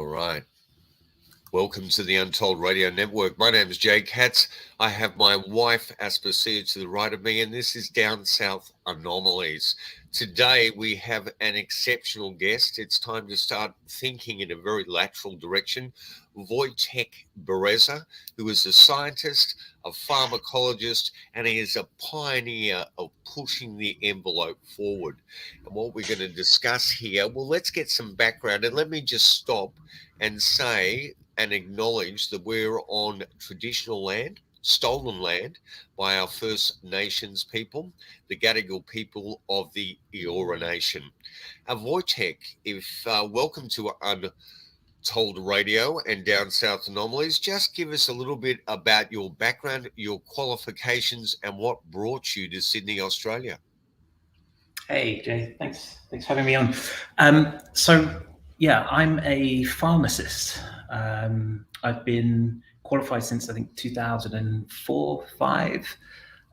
right. Welcome to the Untold Radio Network. My name is Jay Katz. I have my wife, Aspasia, to the right of me, and this is Down South Anomalies. Today, we have an exceptional guest. It's time to start thinking in a very lateral direction. Voytek Bereza, who is a scientist, a pharmacologist, and he is a pioneer of pushing the envelope forward. And what we're going to discuss here, well, let's get some background. And let me just stop and say and acknowledge that we're on traditional land, stolen land by our First Nations people, the Gadigal people of the Eora Nation. Voytek, welcome to Untold Radio and Down South Anomalies. Just give us a little bit about your background, your qualifications, and what brought you to Sydney, Australia. Hey, Jay, thanks for having me on. I'm a pharmacist. I've been qualified since I think 2004-5.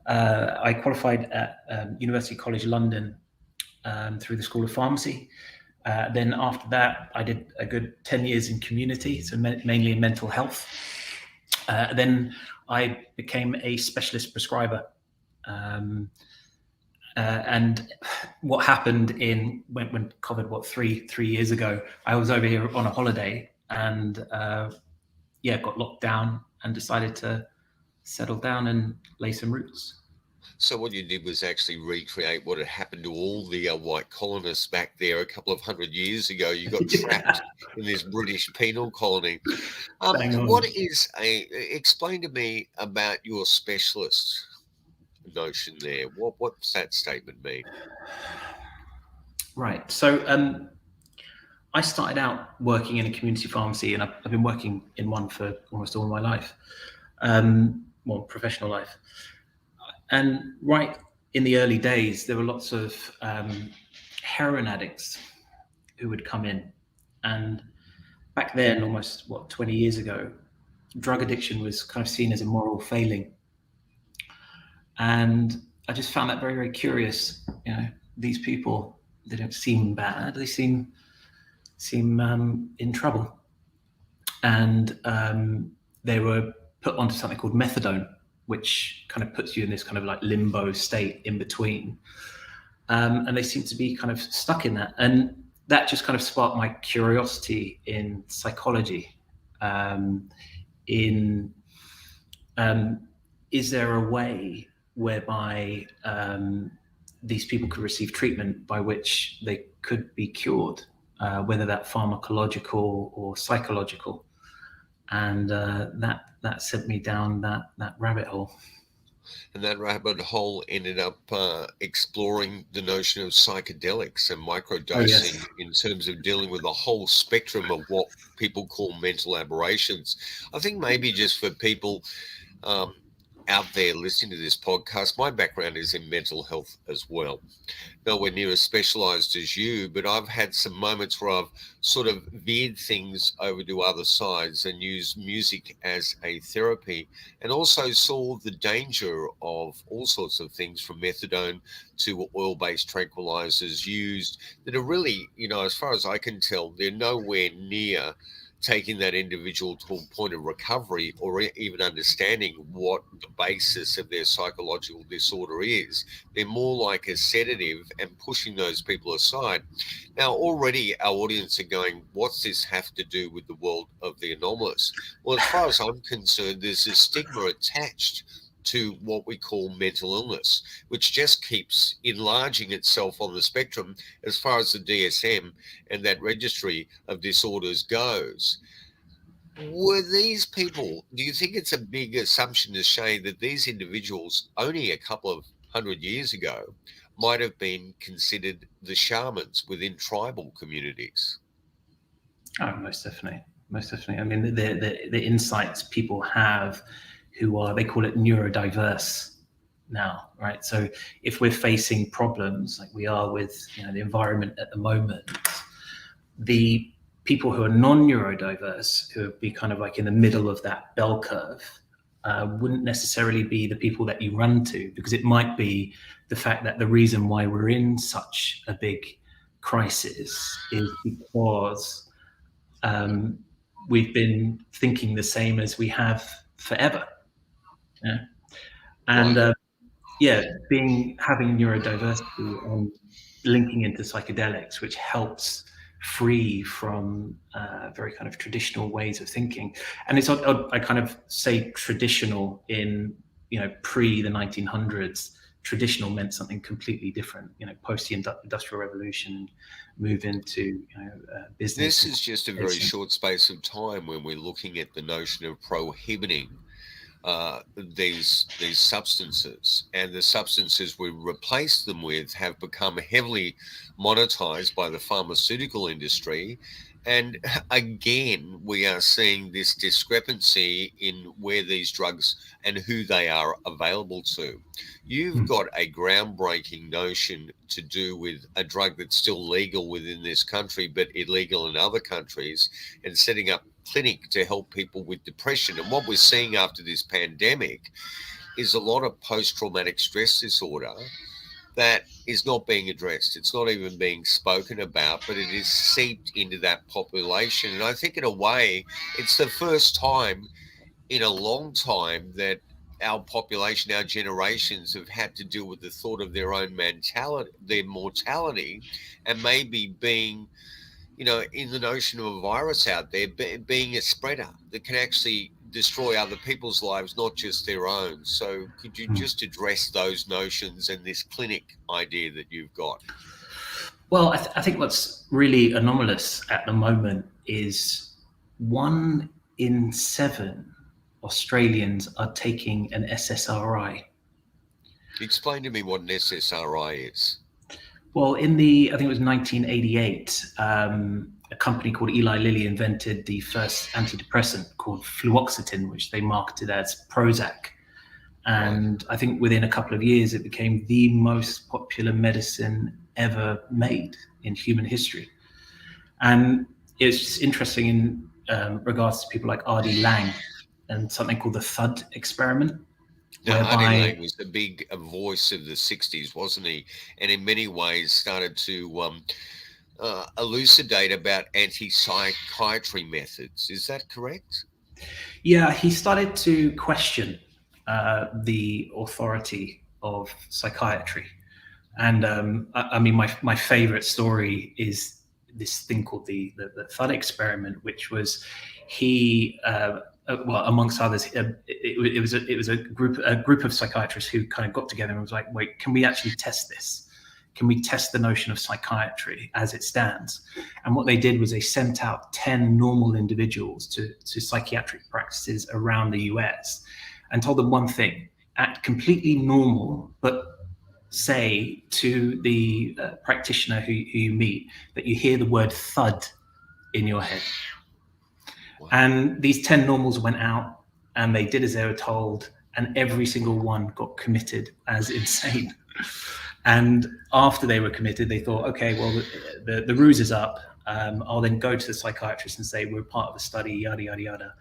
I qualified at University College London through the School of Pharmacy. Then after that, I did a good 10 years in community, so mainly in mental health. Then I became a specialist prescriber. And what happened when COVID, three years ago, I was over here on a holiday and got locked down and decided to settle down and lay some roots. So what you did was actually recreate what had happened to all the white colonists back there a couple of 100 years ago. You got trapped in this British penal colony. Explain to me about your specialist notion there. What's that statement mean? Right. So I started out working in a community pharmacy, and I've been working in one for almost all my life, professional life. And right in the early days, there were lots of heroin addicts who would come in. And back then, almost 20 years ago, drug addiction was kind of seen as a moral failing. And I just found that very, very curious. These people, they don't seem bad. They seem in trouble. And they were put onto something called methadone, which kind of puts you in this kind of like limbo state in between. And they seem to be kind of stuck in that. And that just kind of sparked my curiosity in psychology. Is there a way whereby these people could receive treatment by which they could be cured, whether that pharmacological or psychological? And that sent me down that rabbit hole. And that rabbit hole ended up exploring the notion of psychedelics and microdosing in terms of dealing with the whole spectrum of what people call mental aberrations. I think maybe just for people out there listening to this podcast, my background is in mental health as well. Nowhere near as specialized as you, but I've had some moments where I've sort of veered things over to other sides and used music as a therapy, and also saw the danger of all sorts of things from methadone to oil-based tranquilizers used that are really, as far as I can tell, they're nowhere near taking that individual to a point of recovery or even understanding what the basis of their psychological disorder is. They're more like a sedative and pushing those people aside. Now, already our audience are going, what's this have to do with the world of the anomalous? Well, as far as I'm concerned, there's a stigma attached to what we call mental illness, which just keeps enlarging itself on the spectrum as far as the DSM and that registry of disorders goes. Were these people, do you think it's a big assumption to say that these individuals only a couple of 100 years ago might have been considered the shamans within tribal communities? Oh, most definitely. I mean, the insights people have who are, they call it neurodiverse now, right? So if we're facing problems like we are with the environment at the moment, the people who are non-neurodiverse, who would be kind of like in the middle of that bell curve, wouldn't necessarily be the people that you run to, because it might be the fact that the reason why we're in such a big crisis is because we've been thinking the same as we have forever. Yeah. And having neurodiversity and linking into psychedelics, which helps free from very kind of traditional ways of thinking. And it's I kind of say traditional in, pre the 1900s. Traditional meant something completely different, post the Industrial Revolution, move into business. This is just a very short space of time when we're looking at the notion of prohibiting these substances, and the substances we replace them with have become heavily monetized by the pharmaceutical industry. And again, we are seeing this discrepancy in where these drugs and who they are available to. You've got a groundbreaking notion to do with a drug that's still legal within this country, but illegal in other countries, and setting up clinic to help people with depression. And what we're seeing after this pandemic is a lot of post-traumatic stress disorder that is not being addressed. It's not even being spoken about, but it is seeped into that population. And I think in a way, it's the first time in a long time that our population, our generations have had to deal with the thought of their own mentality, their mortality, and maybe being, in the notion of a virus out there, being a spreader that can actually destroy other people's lives, not just their own. So could you just address those notions and this clinic idea that you've got? Well, I think what's really anomalous at the moment is 1 in 7 Australians are taking an SSRI. Explain to me what an SSRI is. Well, I think it was 1988, a company called Eli Lilly invented the first antidepressant called fluoxetine, which they marketed as Prozac. And I think within a couple of years, it became the most popular medicine ever made in human history. And it's just interesting in regards to people like R.D. Laing and something called the Thud experiment. Now, R.D. Laing was the big voice of the 60s, wasn't he? And in many ways started to elucidate about anti-psychiatry methods. Is that correct? Yeah, he started to question the authority of psychiatry. And I mean, my favorite story is this thing called the Thud experiment, which was he... well, amongst others, it was a group of psychiatrists who kind of got together and was like, wait, can we actually test this? Can we test the notion of psychiatry as it stands? And what they did was they sent out 10 normal individuals to psychiatric practices around the US and told them one thing: act completely normal, but say to the practitioner who you meet that you hear the word thud in your head. And these 10 normals went out and they did as they were told, and every single one got committed as insane. And after they were committed, they thought, okay, well, the ruse is up. I'll then go to the psychiatrist and say, we're part of a study, yada, yada, yada,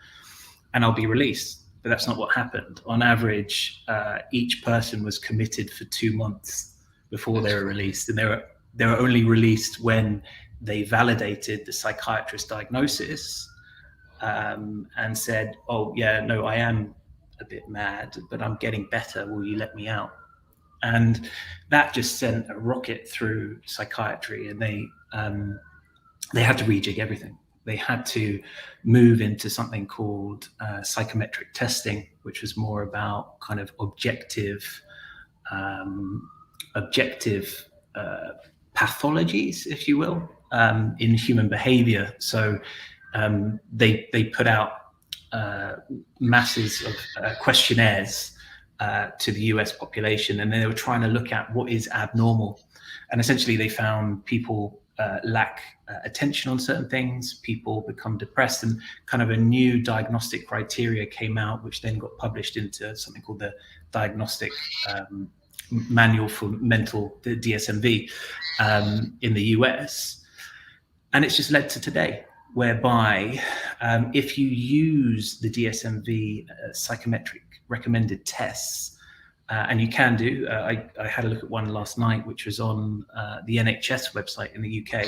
and I'll be released. But that's not what happened. On average, each person was committed for 2 months before they were released. And they were only released when they validated the psychiatrist's diagnosis and said, oh, yeah, no, I am a bit mad, but I'm getting better. Will you let me out? And that just sent a rocket through psychiatry, and they had to rejig everything. They had to move into something called psychometric testing, which was more about kind of objective pathologies, if you will, in human behavior. So they put out masses of questionnaires to the US population, and they were trying to look at what is abnormal. And essentially they found people lack attention on certain things, people become depressed, and kind of a new diagnostic criteria came out, which then got published into something called the Diagnostic Manual for Mental, the DSMV, in the US. And it's just led to today, whereby if you use the DSMV psychometric recommended tests, and you can do, I had a look at one last night, which was on the NHS website in the UK,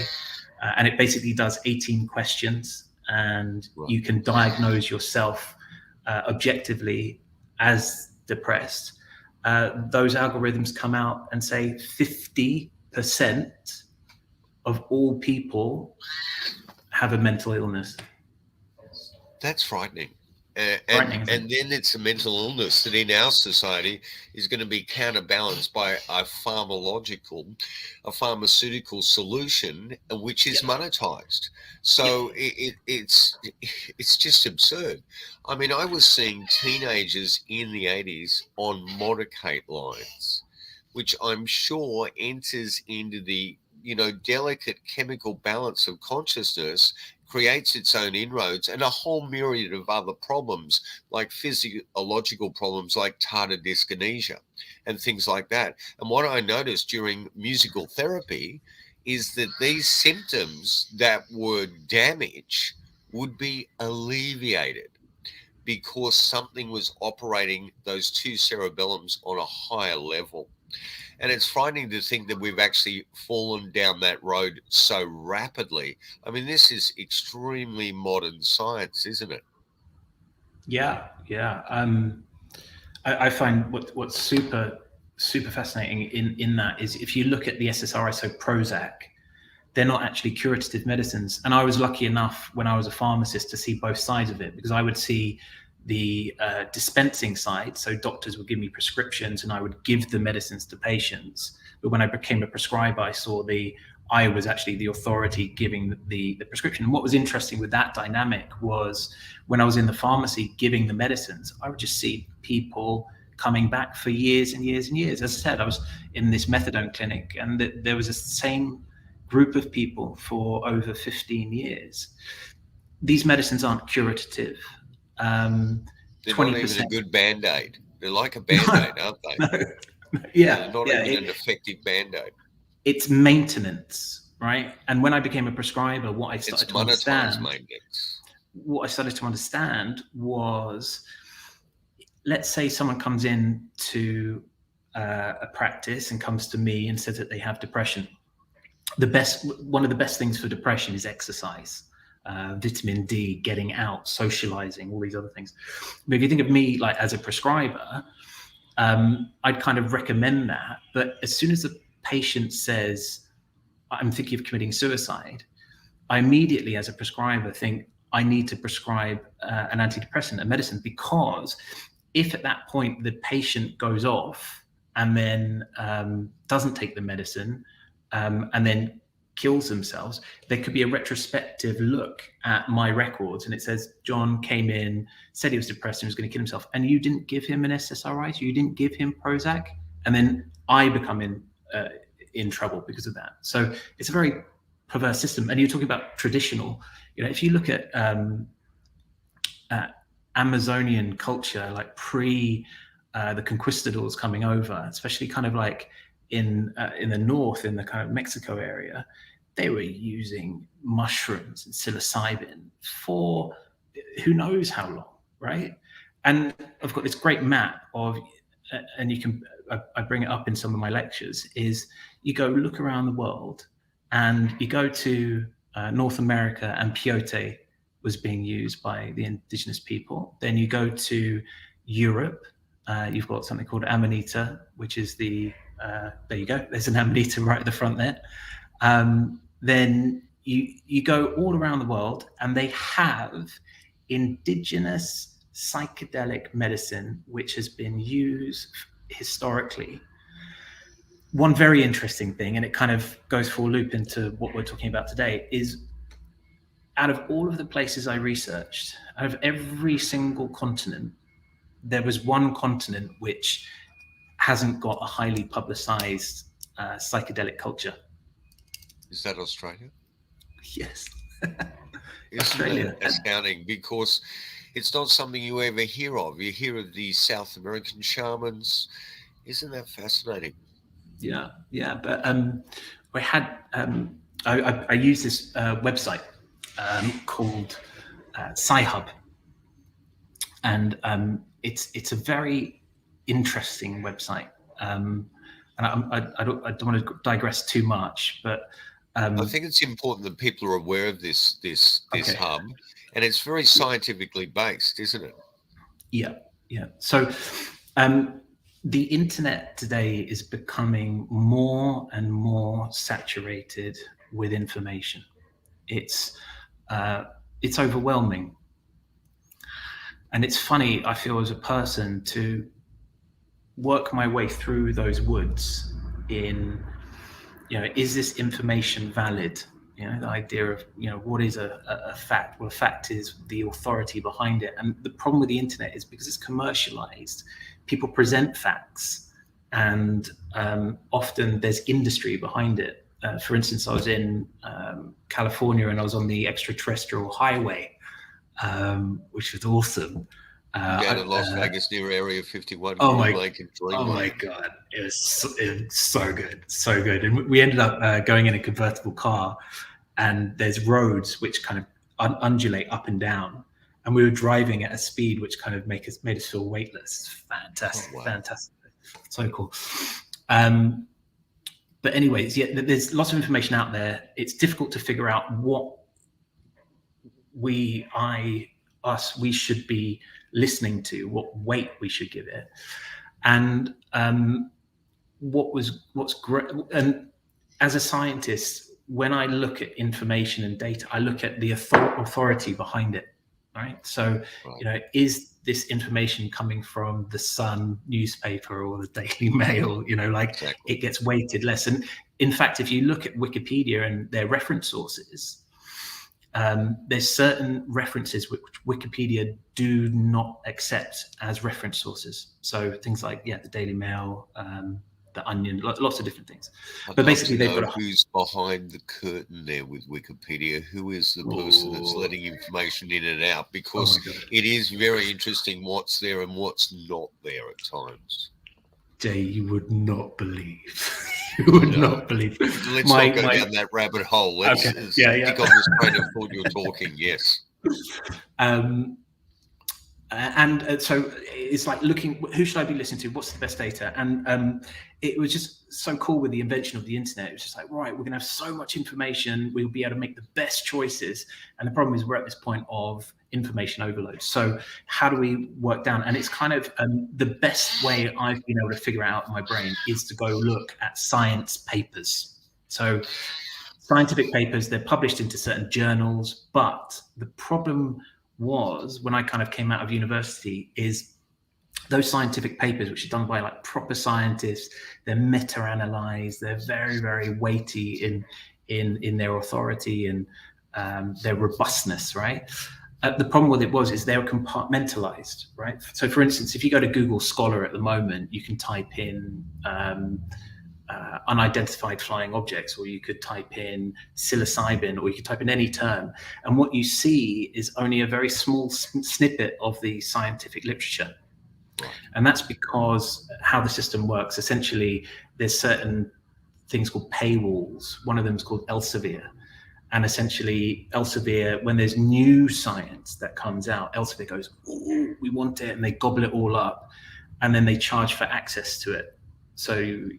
and it basically does 18 questions, and you can diagnose yourself objectively as depressed, those algorithms come out and say 50% of all people have a mental illness. That's frightening. Frightening, And then it's a mental illness that in our society is going to be counterbalanced by a pharmaceutical solution, which is monetized. So it's just absurd. I mean, I was seeing teenagers in the 80s on Modicate lines, which I'm sure enters into the delicate chemical balance of consciousness, creates its own inroads, and a whole myriad of other problems like physiological problems like tardive dyskinesia and things like that. And what I noticed during musical therapy is that these symptoms that were damage would be alleviated because something was operating those two cerebellums on a higher level. And it's frightening to think that we've actually fallen down that road so rapidly. I mean, this is extremely modern science, isn't it? Yeah. I find what's super fascinating in that is if you look at the SSRI, so Prozac, they're not actually curative medicines. And I was lucky enough when I was a pharmacist to see both sides of it, because I would see the dispensing side. So doctors would give me prescriptions and I would give the medicines to patients. But when I became a prescriber, I was actually the authority giving the prescription. And what was interesting with that dynamic was when I was in the pharmacy giving the medicines, I would just see people coming back for years and years and years. As I said, I was in this methadone clinic and there was the same group of people for over 15 years. These medicines aren't curative. They're 20%. Not even a good Band-Aid. They're like a Band-Aid, aren't they? No. They're not even an effective Band-Aid. It's maintenance, right? And when I became a prescriber, what I started to understand was, let's say someone comes in to a practice and comes to me and says that they have depression. One of the best things for depression is exercise. Vitamin D, getting out, socializing, all these other things. But if you think of me like as a prescriber, I'd kind of recommend that. But as soon as the patient says, I'm thinking of committing suicide, I immediately, as a prescriber, think I need to prescribe an antidepressant, a medicine, because if at that point the patient goes off and then doesn't take the medicine and then kills themselves, there could be a retrospective look at my records and it says, John came in, said he was depressed and was going to kill himself, and you didn't give him an SSRI, so you didn't give him Prozac, and then I become in trouble because of that. So it's a very perverse system. And you're talking about traditional, if you look at Amazonian culture, like pre the conquistadors coming over, especially kind of like in the north, in the kind of Mexico area, they were using mushrooms and psilocybin for who knows how long, right? And I've got this great map of, and I bring it up in some of my lectures, is you go look around the world and you go to North America, and peyote was being used by the indigenous people. Then you go to Europe, you've got something called Amanita, which is there you go, there's an Amanita right at the front there. Then you go all around the world and they have indigenous psychedelic medicine, which has been used historically. One very interesting thing, and it kind of goes full loop into what we're talking about today, is out of all of the places I researched, out of every single continent, there was one continent which hasn't got a highly publicized psychedelic culture. Is that Australia? Yes. Australia. It's astounding because it's not something you ever hear of. You hear of the South American shamans. Isn't that fascinating? Yeah. But we had, I use this website called Sci-Hub. And it's a very interesting website. And I don't want to digress too much, but I think it's important that people are aware of this Okay. hub, and it's very scientifically based, isn't it? Yeah. So the internet today is becoming more and more saturated with information. It's overwhelming. And it's funny, I feel, as a person, to work my way through those woods in, is this information valid? The idea of, what is a fact? Well, a fact is the authority behind it. And the problem with the internet is because it's commercialized, people present facts, and often there's industry behind it. For instance, I was in California, and I was on the extraterrestrial highway, which was awesome. Down in Las Vegas near Area 51. Oh my God, it was so good. And we ended up going in a convertible car, and there's roads which kind of undulate up and down, and we were driving at a speed which kind of made us feel weightless. Fantastic. Oh, wow. Fantastic, so cool. But anyways, yeah, there's lots of information out there. It's difficult to figure out what we should be listening to, what weight we should give it. And what's great, and as a scientist, when I look at information and data, I look at the authority behind it, right? So, is this information coming from the Sun newspaper or the Daily Mail? Exactly. It gets weighted less. And in fact, if you look at Wikipedia and their reference sources, there's certain references which Wikipedia do not accept as reference sources. So things like, the Daily Mail, the Onion, lots of different things. But basically, they've got who's behind the curtain there with Wikipedia. Who is the person that's letting information in and out? Because it is very interesting what's there and what's not there at times. Jay, you would not believe. You would not believe. Let's not go down that rabbit hole. Let's stick on this train of thought you're talking. Yes. And so it's like looking, who should I be listening to? What's the best data? And it was just so cool with the invention of the internet. It was just like, right, we're going to have so much information. We'll be able to make the best choices. And the problem is we're at this point of information overload. So how do we work down? And it's kind of the best way I've been able to figure out in my brain is to go look at science papers. So scientific papers, they're published into certain journals. But the problem was, when I kind of came out of university, is those scientific papers, which are done by like proper scientists, they're meta-analyzed, they're very, very weighty in their authority and their robustness, right? The problem with it is they were compartmentalized, right? So for instance, if you go to Google Scholar at the moment, you can type in unidentified flying objects, or you could type in psilocybin, or you could type in any term. And what you see is only a very small snippet of the scientific literature. And that's because how the system works. Essentially, there's certain things called paywalls. One of them is called Elsevier. And essentially, Elsevier, when there's new science that comes out, Elsevier goes, "Ooh, we want it," and they gobble it all up. And then they charge for access to it. So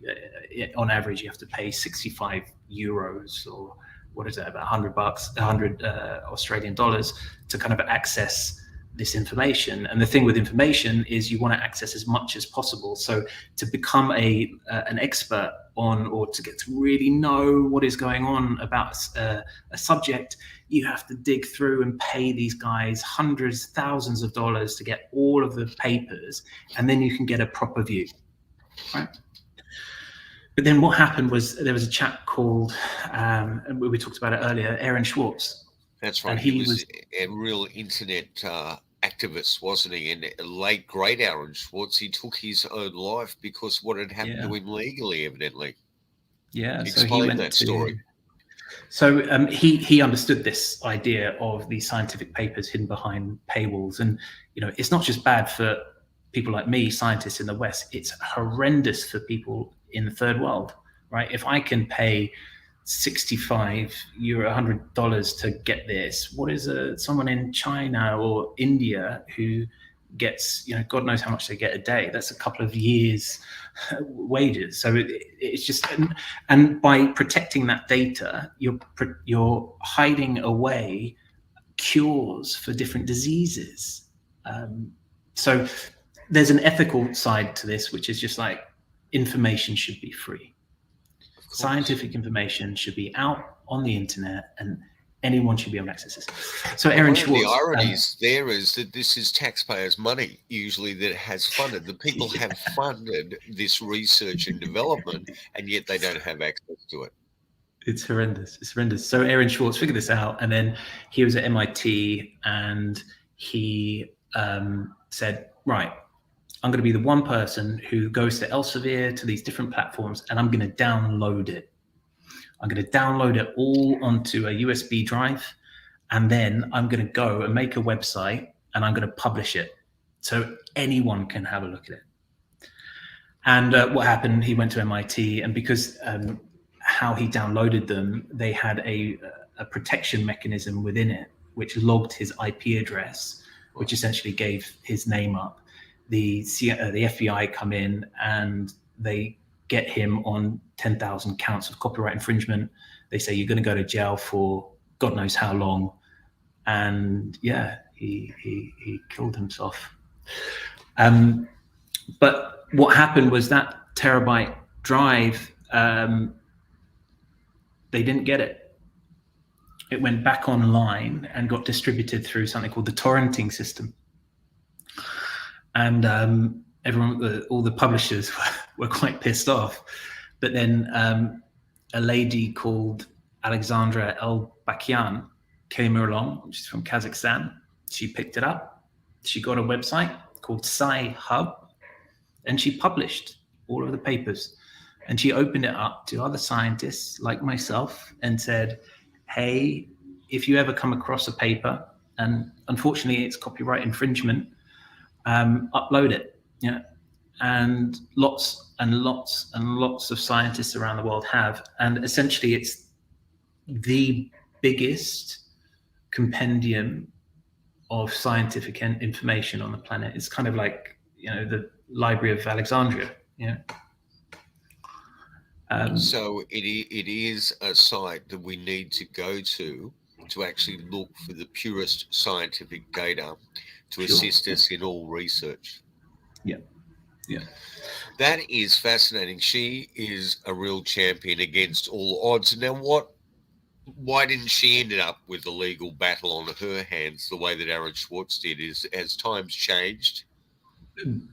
on average, you have to pay 65 euros, or what is that, about $100, 100 Australian dollars, to kind of access this information. And the thing with information is you want to access as much as possible. So to become an expert on, or to get to really know what is going on about a subject, you have to dig through and pay these guys hundreds, thousands of dollars to get all of the papers, and then you can get a proper view, right? But then what happened was there was a chap called, and we talked about it earlier, Aaron Schwartz. That's right. And he was a real internet activist, wasn't he? And late great Aaron Schwartz, he took his own life because what had happened to him legally, evidently. Yeah. Explain that story. So he understood this idea of these scientific papers hidden behind paywalls. And, it's not just bad for people like me, scientists in the West, it's horrendous for people in the third world, right? If I can pay 65 euro, $100 to get this, what is someone in China or India who gets, God knows how much they get a day. That's a couple of years wages. So it's just, and by protecting that data, you're hiding away cures for different diseases. So there's an ethical side to this, which is just like information should be free. Scientific information should be out on the internet, and anyone should be able to access this. So Aaron Schwartz. The ironies there is that this is taxpayers' money usually that has funded. The people have funded this research and development, and yet they don't have access to it. It's horrendous. It's horrendous. So Aaron Schwartz figured this out, and then he was at MIT, and he said, right, I'm going to be the one person who goes to Elsevier, to these different platforms, and I'm going to download it. I'm going to download it all onto a USB drive, and then I'm going to go and make a website, and I'm going to publish it so anyone can have a look at it. And what happened, he went to MIT, and because how he downloaded them, they had a protection mechanism within it, which logged his IP address, which essentially gave his name up. The FBI come in and they get him on 10,000 counts of copyright infringement. They say, you're going to go to jail for God knows how long. And yeah, he killed himself. But what happened was that terabyte drive, they didn't get it. It went back online and got distributed through something called the torrenting system. And everyone, all the publishers were quite pissed off. But then a lady called Alexandra El-Bakian came along, which is from Kazakhstan. She picked it up. She got a website called Sci-Hub, and she published all of the papers. And she opened it up to other scientists like myself and said, hey, if you ever come across a paper, and unfortunately it's copyright infringement, upload it. Yeah. And lots and lots and lots of scientists around the world have. And essentially it's the biggest compendium of scientific information on the planet. It's kind of like, the Library of Alexandria. Yeah. So it is a site that we need to go to actually look for the purest scientific data to assist us in all research. Yeah. That is fascinating. She is a real champion against all odds. Now, why didn't she end up with a legal battle on her hands the way that Aaron Schwartz did? Has times changed?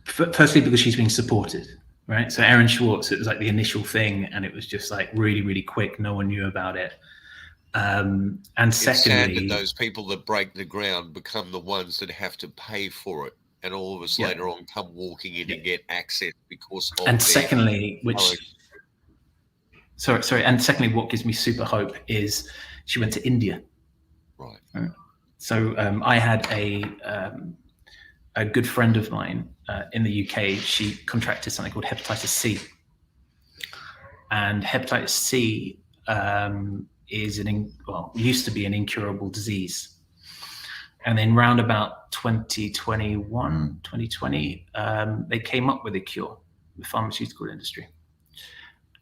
Firstly, because she's being supported, right? So Aaron Schwartz, it was like the initial thing, and it was just like really, really quick. No one knew about it. And secondly, it's sad that those people that break the ground become the ones that have to pay for it, and all of us later on come walking in and get access because of. And secondly, and secondly, what gives me super hope is she went to India. Right. So I had a good friend of mine in the UK. She contracted something called hepatitis C, and hepatitis C used to be an incurable disease. And then round about 2020, they came up with a cure, the pharmaceutical industry.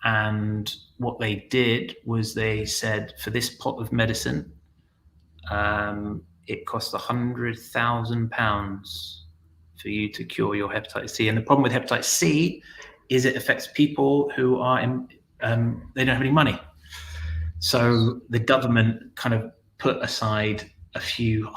And what they did was they said, for this pot of medicine, it costs £100,000 for you to cure your hepatitis C. And the problem with hepatitis C is it affects people who are they don't have any money. So the government kind of put aside a few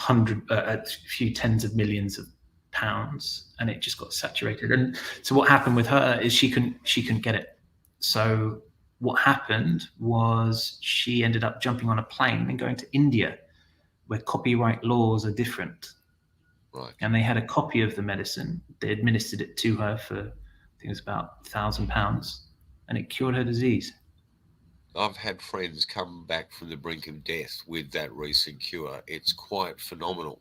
tens of millions of pounds, and it just got saturated. And so what happened with her is she couldn't get it. So what happened was she ended up jumping on a plane and going to India, where copyright laws are different. Right. And they had a copy of the medicine. They administered it to her for, I think it was about £1,000, and it cured her disease. I've had friends come back from the brink of death with that recent cure. It's quite phenomenal.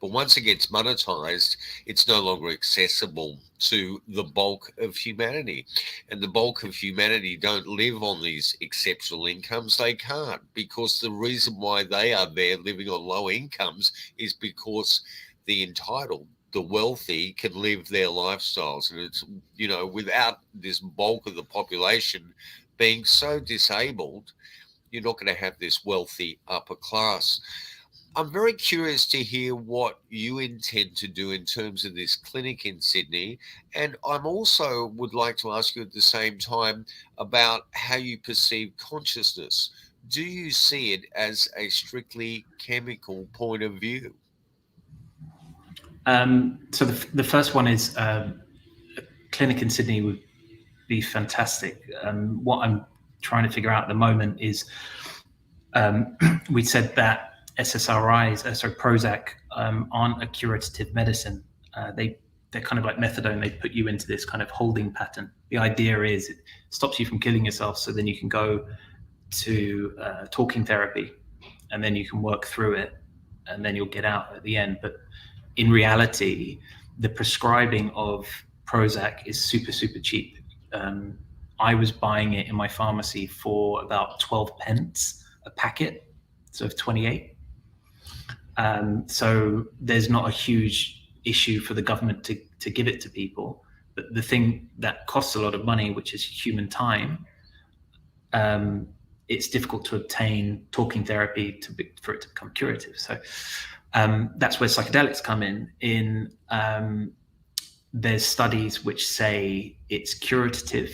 But once it gets monetized, it's no longer accessible to the bulk of humanity. And the bulk of humanity don't live on these exceptional incomes. They can't, because the reason why they are there living on low incomes is because the entitled the wealthy can live their lifestyles, and it's, you know, without this bulk of the population being so disabled, you're not going to have this wealthy upper class. I'm very curious to hear what you intend to do in terms of this clinic in Sydney. And I'm also would like to ask you at the same time about how you perceive consciousness. Do you see it as a strictly chemical point of view? So the first one is a clinic in Sydney would be fantastic. What I'm trying to figure out at the moment is we said that SSRIs, sorry, Prozac, aren't a curative medicine. They're kind of like methadone. They put you into this kind of holding pattern. The idea is it stops you from killing yourself, so then you can go to talking therapy, and then you can work through it, and then you'll get out at the end. But in reality, the prescribing of Prozac is super, super cheap. I was buying it in my pharmacy for about 12 pence a packet, so 28. So there's not a huge issue for the government to give it to people. But the thing that costs a lot of money, which is human time, it's difficult to obtain talking therapy for it to become curative. So that's where psychedelics come in. There's studies which say it's curative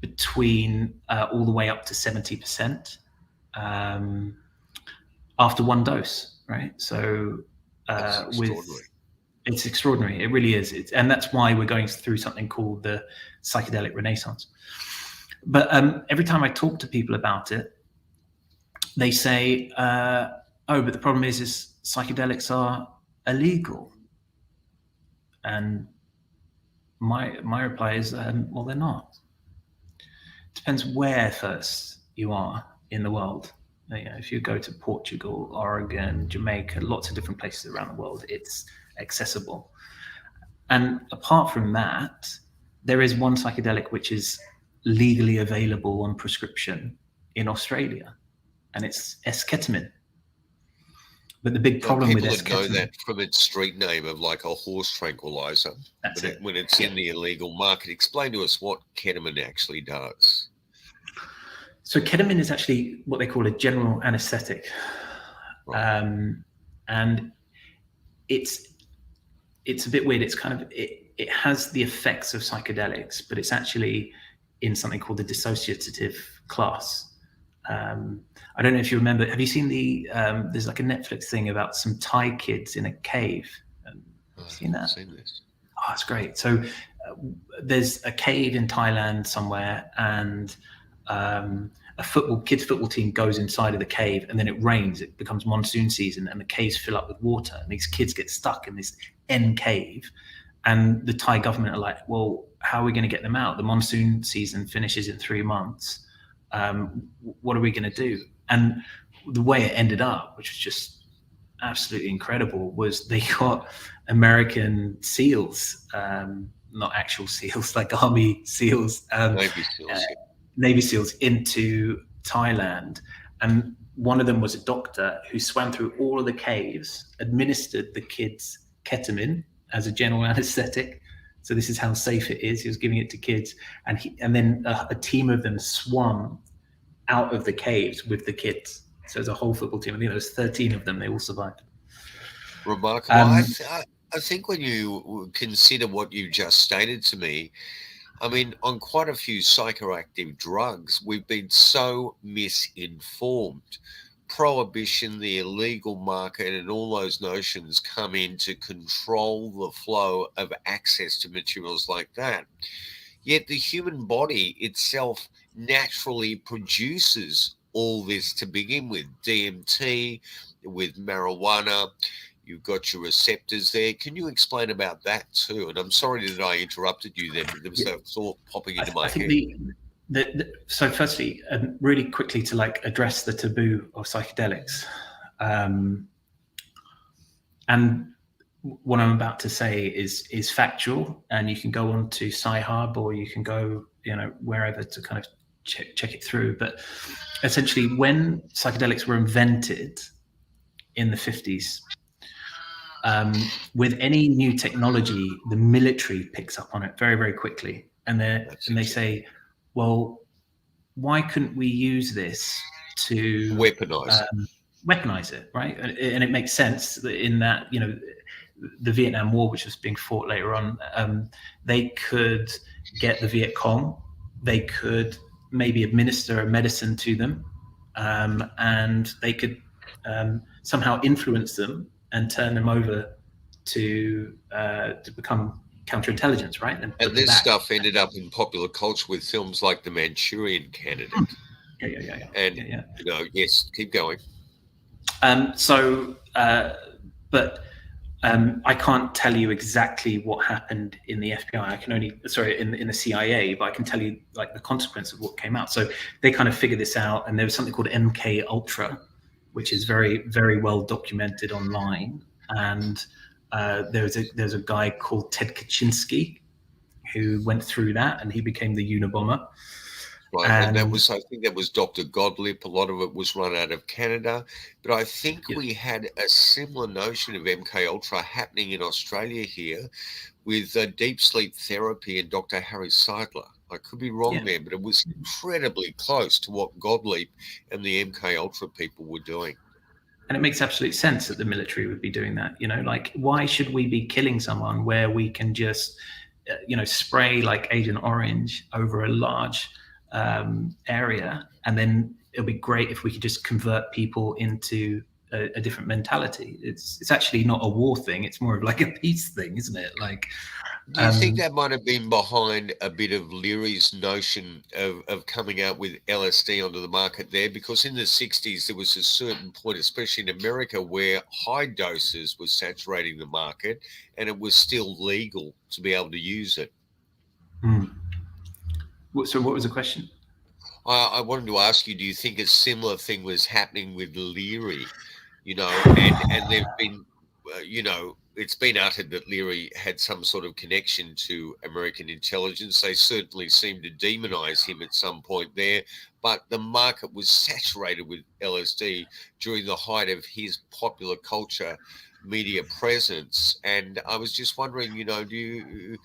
between all the way up to 70% after one dose, right? So it's extraordinary. It really is. And that's why we're going through something called the psychedelic renaissance. But every time I talk to people about it, they say, oh, but the problem is psychedelics are illegal. And my reply is, well, they're not. It depends where first you are in the world. You know, if you go to Portugal, Oregon, Jamaica, lots of different places around the world, it's accessible. And apart from that, there is one psychedelic which is legally available on prescription in Australia, and it's esketamine. But the big problem with esketamine, know that from its street name of like a horse tranquilizer. When it's in the illegal market, explain to us what ketamine actually does. So ketamine is actually what they call a general anesthetic, right. And it's a bit weird. It's kind of it has the effects of psychedelics, but it's actually in something called the dissociative class. I don't know if you remember. Have you seen there's like a Netflix thing about some Thai kids in a cave? Have you seen that? I've seen this. Oh, it's great. So there's a cave in Thailand somewhere, and a kids football team goes inside of the cave, and then it rains. It becomes monsoon season, and the caves fill up with water, and these kids get stuck in this end cave. And the Thai government are like, well, how are we going to get them out? The monsoon season finishes in 3 months. What are we going to do? And the way it ended up, which was just absolutely incredible, was they got American SEALs, not actual SEALs, like Army SEALs, Navy SEALs into Thailand. And one of them was a doctor who swam through all of the caves, administered the kids ketamine as a general anesthetic. So this is how safe it is. He was giving it to kids, and then a team of them swam out of the caves with the kids. So there's a whole football team. I think there was 13 of them. They all survived. Remarkable. I think when you consider what you just stated to me, I mean, on quite a few psychoactive drugs, we've been so misinformed. Prohibition, the illegal market, and all those notions come in to control the flow of access to materials like that. Yet the human body itself naturally produces all this to begin with. DMT, with marijuana, you've got your receptors there. Can you explain about that too? And I'm sorry that I interrupted you then, but there was a thought popping into my head. So firstly, really quickly to like address the taboo of psychedelics. And what I'm about to say is factual, and you can go on to Sci-Hub, or you can go, wherever to kind of check it through. But essentially, when psychedelics were invented in the 50s, with any new technology, the military picks up on it very, very quickly, and they say, well, why couldn't we use this to weaponize it, right? And it makes sense in that, you know, the Vietnam War, which was being fought later on, they could get the Viet Cong, they could maybe administer a medicine to them, and they could somehow influence them and turn them over to become counterintelligence, right? And this stuff ended up in popular culture with films like The Manchurian Candidate. Yeah. And, you know, yes, keep going. I can't tell you exactly what happened in the FBI. I can only, in the CIA, but I can tell you like the consequence of what came out. So they kind of figured this out, and there was something called MK Ultra, which is very, very well documented online. And there's a guy called Ted Kaczynski who went through that, and he became the Unabomber. Right, and that was, I think that was Dr. Godlip. A lot of it was run out of Canada, but I think we had a similar notion of MK Ultra happening in Australia here with deep sleep therapy and Dr. Harry Seidler. I could be wrong there, but it was incredibly close to what Godlip and the MK Ultra people were doing. And it makes absolute sense that the military would be doing that. You know, like, why should we be killing someone where we can just, spray like Agent Orange over a large area, and then it'll be great if we could just convert people into a different mentality. It's actually not a war thing, it's more of like a peace thing, isn't it? Like, do you think that might have been behind a bit of Leary's notion of coming out with LSD onto the market there? Because in the 60s there was a certain point, especially in America, where high doses were saturating the market and it was still legal to be able to use it. So what was the question? I wanted to ask you, do you think a similar thing was happening with Leary? And there've been, it's been uttered that Leary had some sort of connection to American intelligence. They certainly seemed to demonize him at some point there, but the market was saturated with LSD during the height of his popular culture media presence. And I was just wondering, do you,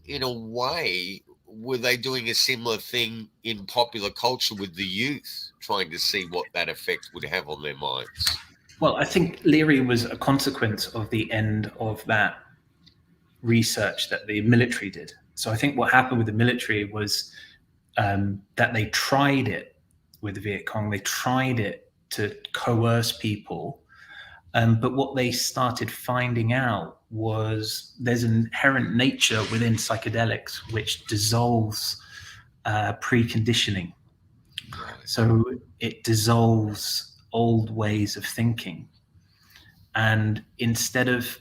in a way, were they doing a similar thing in popular culture with the youth, trying to see what that effect would have on their minds? Well, I think Leary was a consequence of the end of that research that the military did. So I think what happened with the military was that they tried it with the Viet Cong. They tried it to coerce people. But what they started finding out was there's an inherent nature within psychedelics which dissolves preconditioning. So it dissolves old ways of thinking. And instead of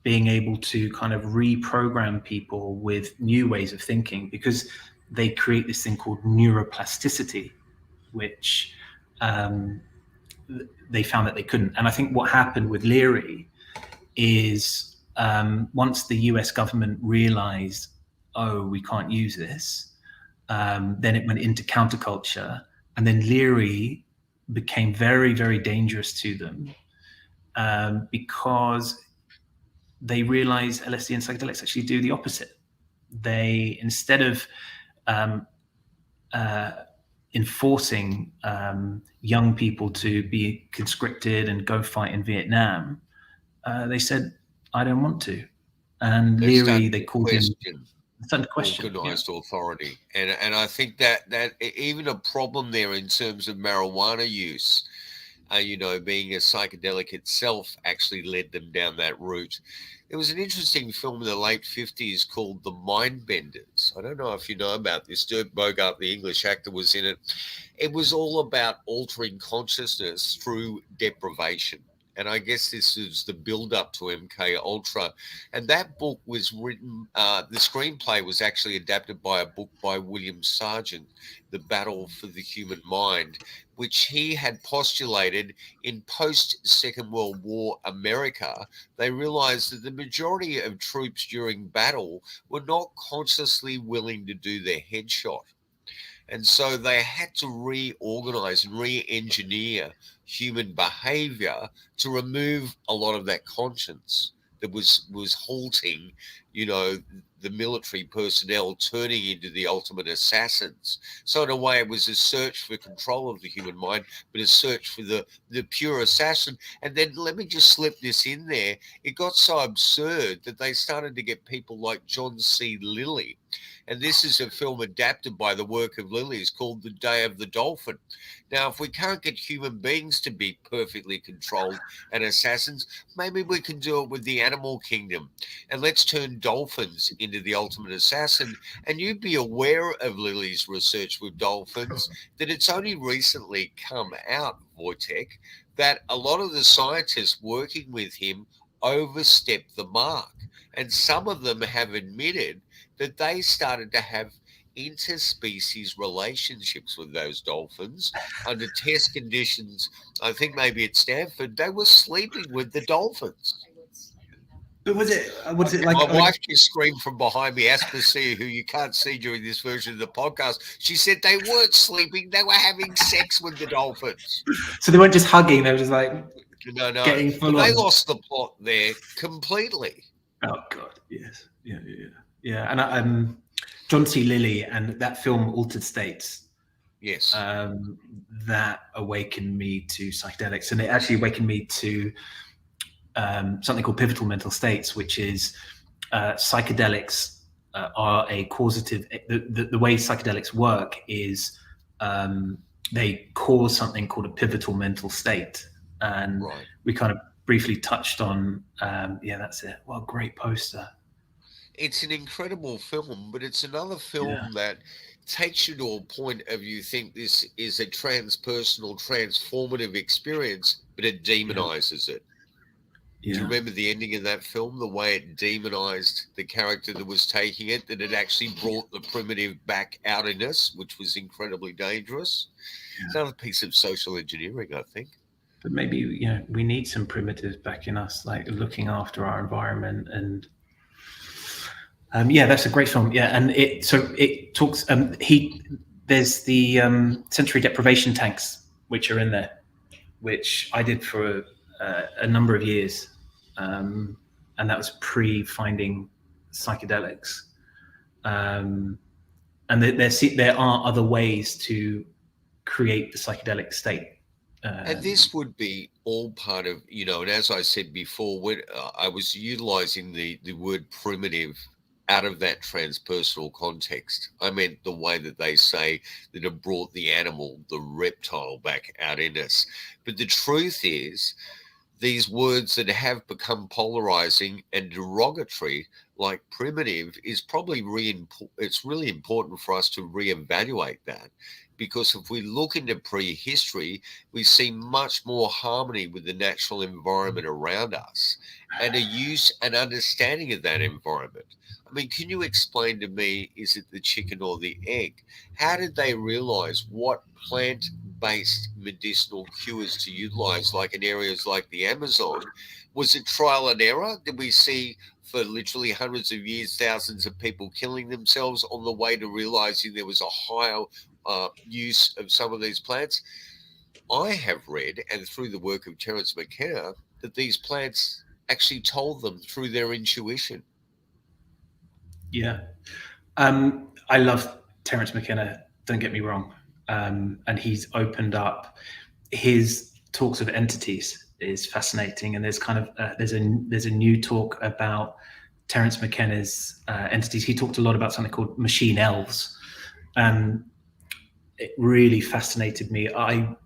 being able to kind of reprogram people with new ways of thinking, because they create this thing called neuroplasticity, which they found that they couldn't. And I think what happened with Leary is once the US government realized, we can't use this, then it went into counterculture. And then Leary became very, very dangerous to them because they realized LSD and psychedelics actually do the opposite. They, instead of enforcing young people to be conscripted and go fight in Vietnam, they said, I don't want to. And Leary, they called him organized authority. And I think that even a problem there in terms of marijuana use, being a psychedelic itself, actually led them down that route. There was an interesting film in the late 50s called The Mindbenders. I don't know if you know about this. Dirk Bogarde, the English actor, was in it. It was all about altering consciousness through deprivation. And I guess this is the build-up to MK Ultra. And that book was written, the screenplay was actually adapted by a book by William Sargent, The Battle for the Human Mind, which he had postulated in post-Second World War America. They realized that the majority of troops during battle were not consciously willing to do their headshot. And so they had to reorganize and re-engineer human behavior to remove a lot of that conscience that was halting, the military personnel turning into the ultimate assassins. So in a way, it was a search for control of the human mind, but a search for the pure assassin. And then let me just slip this in there. It got so absurd that they started to get people like John C. Lilly. And this is a film adapted by the work of Lilly's called The Day of the Dolphin. Now, if we can't get human beings to be perfectly controlled and assassins, maybe we can do it with the animal kingdom. And let's turn dolphins into the ultimate assassin. And you'd be aware of Lilly's research with dolphins that it's only recently come out, Voytek, that a lot of the scientists working with him overstepped the mark. And some of them have admitted that they started to have interspecies relationships with those dolphins under test conditions. I think maybe at Stanford, they were sleeping with the dolphins. But was it like my wife just screamed from behind me, Aspasia, who you can't see during this version of the podcast. She said they weren't sleeping, they were having sex with the dolphins. So they weren't just hugging, they were just like no. Getting full They on. lost the plot there completely. Oh God, yes. Yeah. And John C. Lilly and that film Altered States. Yes. That awakened me to psychedelics, and it actually awakened me to something called pivotal mental states, which is psychedelics are a causative. The way psychedelics work is they cause something called a pivotal mental state, and we kind of briefly touched on. That's it. Well, great poster. It's an incredible film, but it's another film that takes you to a point of you think this is a transpersonal, transformative experience, but it demonizes it. Do you remember the ending of that film, the way it demonized the character that was taking it, that it actually brought the primitive back out in us, which was incredibly dangerous? It's another piece of social engineering, I think. But maybe, we need some primitives back in us, like looking after our environment. And that's a great film. Yeah, and it talks. There's the sensory deprivation tanks which are in there, which I did for a number of years, and that was pre-finding psychedelics. And there are other ways to create the psychedelic state. And this would be all part of, and as I said before, when I was utilizing the word primitive out of that transpersonal context, I meant the way that they say that it brought the animal, the reptile back out in us. But the truth is, these words that have become polarizing and derogatory, like primitive, is probably it's really important for us to reevaluate that. Because if we look into prehistory, we see much more harmony with the natural environment around us and a use and understanding of that environment. I mean, can you explain to me, is it the chicken or the egg? How did they realize what plant-based medicinal cures to utilize, like in areas like the Amazon? Was it trial and error? Did we see for literally hundreds of years, thousands of people killing themselves on the way to realizing there was a higher use of some of these plants? I have read, and through the work of Terence McKenna, that these plants actually told them through their intuition. Yeah. I love Terence McKenna, don't get me wrong. And he's opened up his talks of entities is fascinating. And there's kind of, there's a new talk about Terence McKenna's entities. He talked a lot about something called machine elves. It really fascinated me. I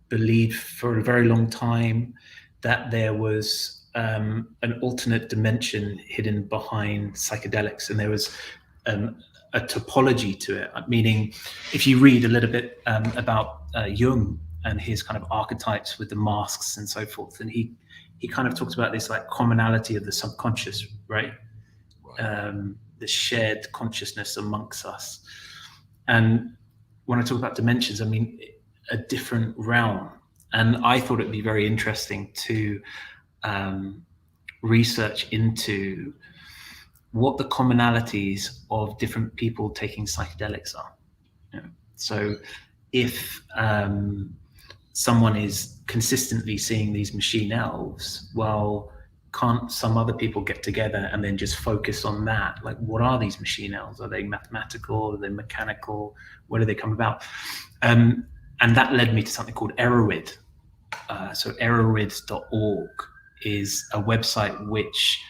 believed for a very long time that there was an alternate dimension hidden behind psychedelics, and there was a topology to it. Meaning, if you read a little bit about Jung and his kind of archetypes with the masks and so forth, and he kind of talks about this like commonality of the subconscious, right? The shared consciousness amongst us. And when I talk about dimensions, I mean a different realm. And I thought it'd be very interesting to research into what the commonalities of different people taking psychedelics are. So if someone is consistently seeing these machine elves, well, can't some other people get together and then just focus on that? Like, what are these machine elves? Are they mathematical? Are they mechanical? Where do they come about? And that led me to something called Erowid. So erowid.org is a website which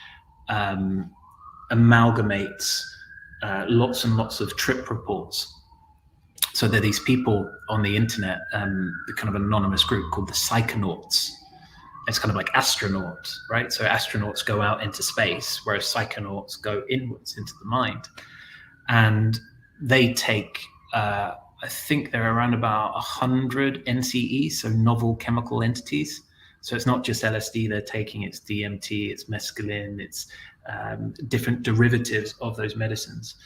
amalgamates lots and lots of trip reports. So there are these people on the internet, the kind of anonymous group called the Psychonauts. It's kind of like astronauts, right? So astronauts go out into space, whereas psychonauts go inwards into the mind. And they take, I think they're around about 100 NCE, so novel chemical entities. So it's not just LSD they're taking, it's DMT, it's mescaline, it's different derivatives of those medicines.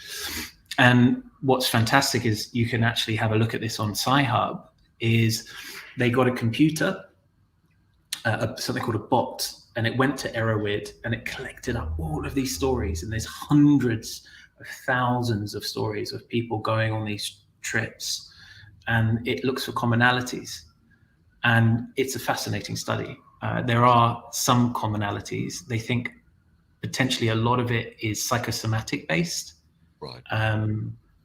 And what's fantastic is you can actually have a look at this on Sci-Hub, is they got a computer, something called a bot, and it went to Erowid and it collected up all of these stories. And there's hundreds of thousands of stories of people going on these trips, and it looks for commonalities. And it's a fascinating study. There are some commonalities. They think potentially a lot of it is psychosomatic based. Right.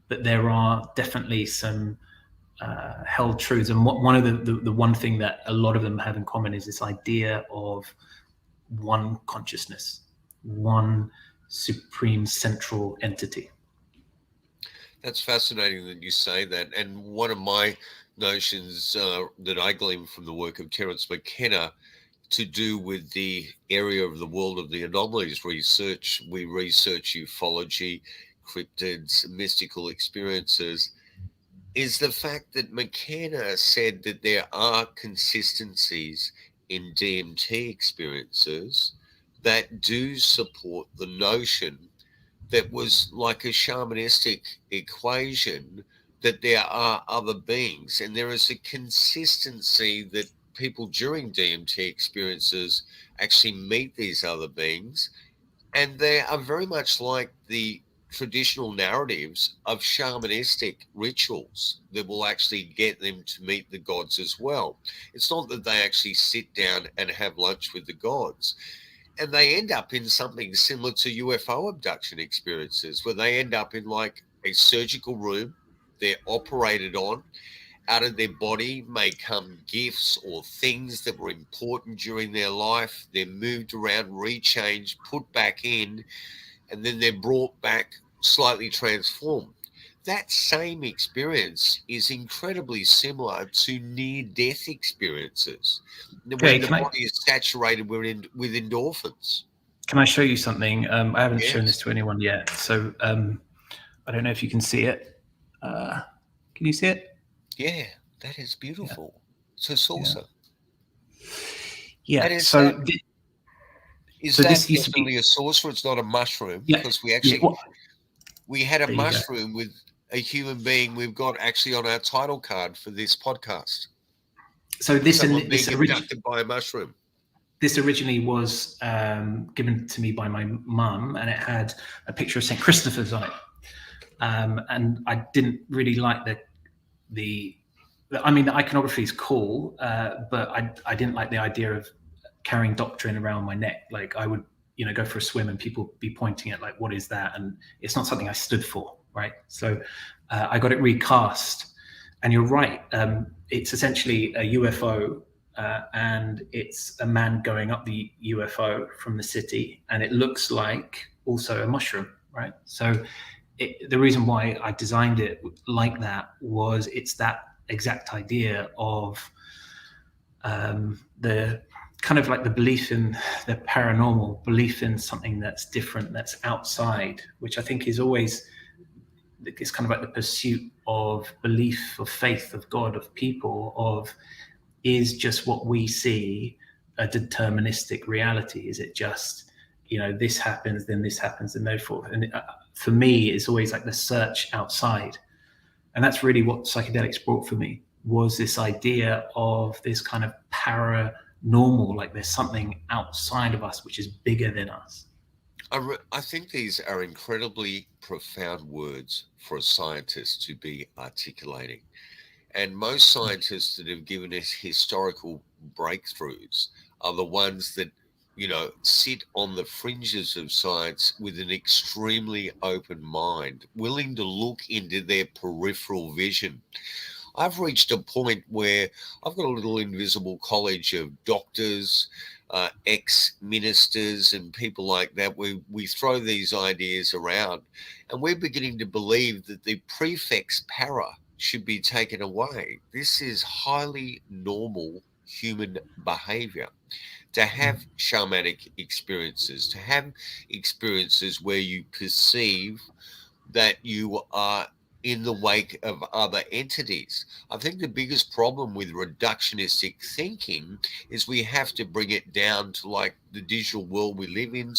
But there are definitely some held truths, and one of the one thing that a lot of them have in common is this idea of one consciousness, one supreme central entity. That's fascinating that you say that. And one of my notions that I glean from the work of Terence McKenna to do with the area of the world of the anomalies research, we research ufology, cryptids, mystical experiences, is the fact that McKenna said that there are consistencies in DMT experiences that do support the notion that was like a shamanistic equation, that there are other beings, and there is a consistency that people during DMT experiences actually meet these other beings, and they are very much like the traditional narratives of shamanistic rituals that will actually get them to meet the gods as well. It's not that they actually sit down and have lunch with the gods. And they end up in something similar to UFO abduction experiences, where they end up in like a surgical room, they're operated on, out of their body may come gifts or things that were important during their life. They're moved around, rechanged, put back in, and then they're brought back slightly transformed. That same experience is incredibly similar to near-death experiences, when the body is saturated with endorphins. Can I show you something? I haven't shown this to anyone yet, so I don't know if you can see it. Can you see it? Yeah, that is beautiful. Yeah. It's a saucer. Yeah. Is that definitely a saucer? It's not a mushroom, because we actually we had a mushroom with a human being we've got actually on our title card for this podcast. So this abducted by a mushroom. This originally was given to me by my mum, and it had a picture of St. Christopher's on it. And I didn't really like the iconography is cool, but I didn't like the idea of carrying doctrine around my neck. Like, I would, go for a swim and people be pointing at like, what is that? And it's not something I stood for, right? So I got it recast, and you're right. It's essentially a UFO, and it's a man going up the UFO from the city, and it looks like also a mushroom, right? So the reason why I designed it like that was it's that exact idea of the kind of like the belief in the paranormal, belief in something that's different, that's outside, which I think is always, it's kind of like the pursuit of belief, of faith, of God, of people, of, is just what we see a deterministic reality? Is it just, this happens, then this happens, and so forth? And for me, it's always like the search outside. And that's really what psychedelics brought for me, was this idea of this kind of paranormal, like there's something outside of us which is bigger than us. I think these are incredibly profound words for a scientist to be articulating. And most scientists that have given us historical breakthroughs are the ones that, sit on the fringes of science with an extremely open mind, willing to look into their peripheral vision. I've reached a point where I've got a little invisible college of doctors, ex-ministers, and people like that. We throw these ideas around, and we're beginning to believe that the prefix para should be taken away. This is highly normal human behavior. To have shamanic experiences, to have experiences where you perceive that you are in the wake of other entities. I think the biggest problem with reductionistic thinking is we have to bring it down to like the digital world we live in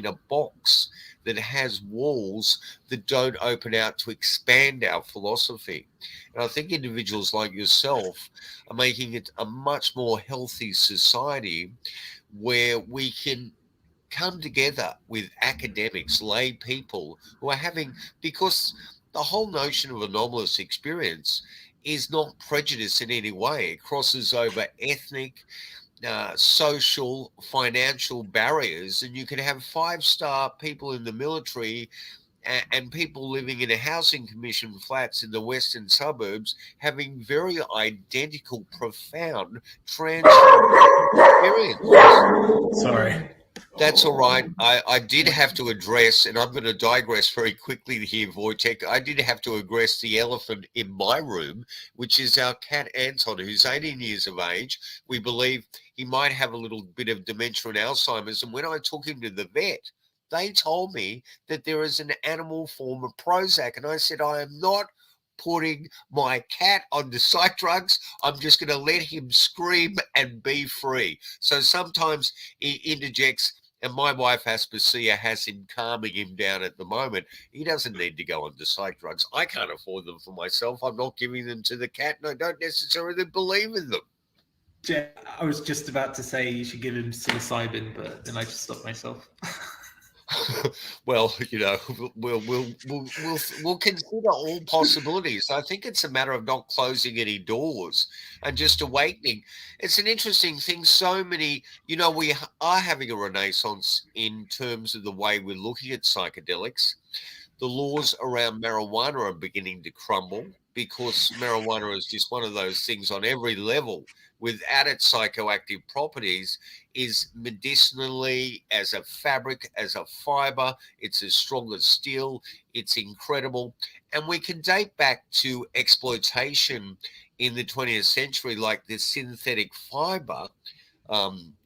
a box that has walls that don't open out to expand our philosophy. And I think individuals like yourself are making it a much more healthy society where we can come together with academics, lay people who are having, because the whole notion of anomalous experience is not prejudice in any way. It crosses over ethnic, social, financial barriers, and you can have 5-star people in the military and people living in a housing commission flats in the western suburbs having very identical, profound transhuman experiences. Sorry. That's all right. I did have to address, and I'm going to digress very quickly here, Voytek. I did have to address the elephant in my room, which is our cat Anton, who's 18 years of age. We believe he might have a little bit of dementia and Alzheimer's. And when I took him to the vet, they told me that there is an animal form of Prozac. And I said, I am not putting my cat on the psych drugs. I'm just going to let him scream and be free. So sometimes he interjects, and my wife Aspasia has him calming him down at the moment. He doesn't need to go on the psych drugs. I can't afford them for myself. I'm not giving them to the cat, and I don't necessarily believe in them. Jay, I was just about to say you should give him psilocybin, but then I just stopped myself. Well, we'll consider all possibilities. I think it's a matter of not closing any doors and just awakening. It's an interesting thing. So many, we are having a renaissance in terms of the way we're looking at psychedelics. The laws around marijuana are beginning to crumble because marijuana is just one of those things on every level without its psychoactive properties is medicinally, as a fabric, as a fiber. It's as strong as steel. It's incredible. And we can date back to exploitation in the 20th century, like the synthetic fiber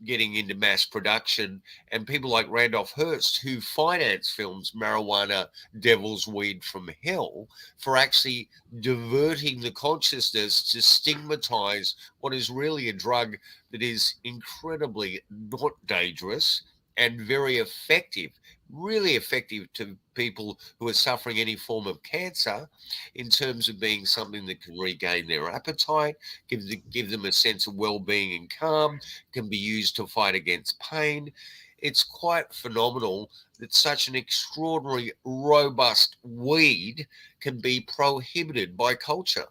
getting into mass production, and people like Randolph Hearst, who financed films Marijuana, Devil's Weed from Hell, for actually diverting the consciousness to stigmatize what is really a drug that is incredibly not dangerous and very effective, really effective to people who are suffering any form of cancer in terms of being something that can regain their appetite, give them a sense of well-being and calm, can be used to fight against pain. It's quite phenomenal that such an extraordinary, robust weed can be prohibited by culture.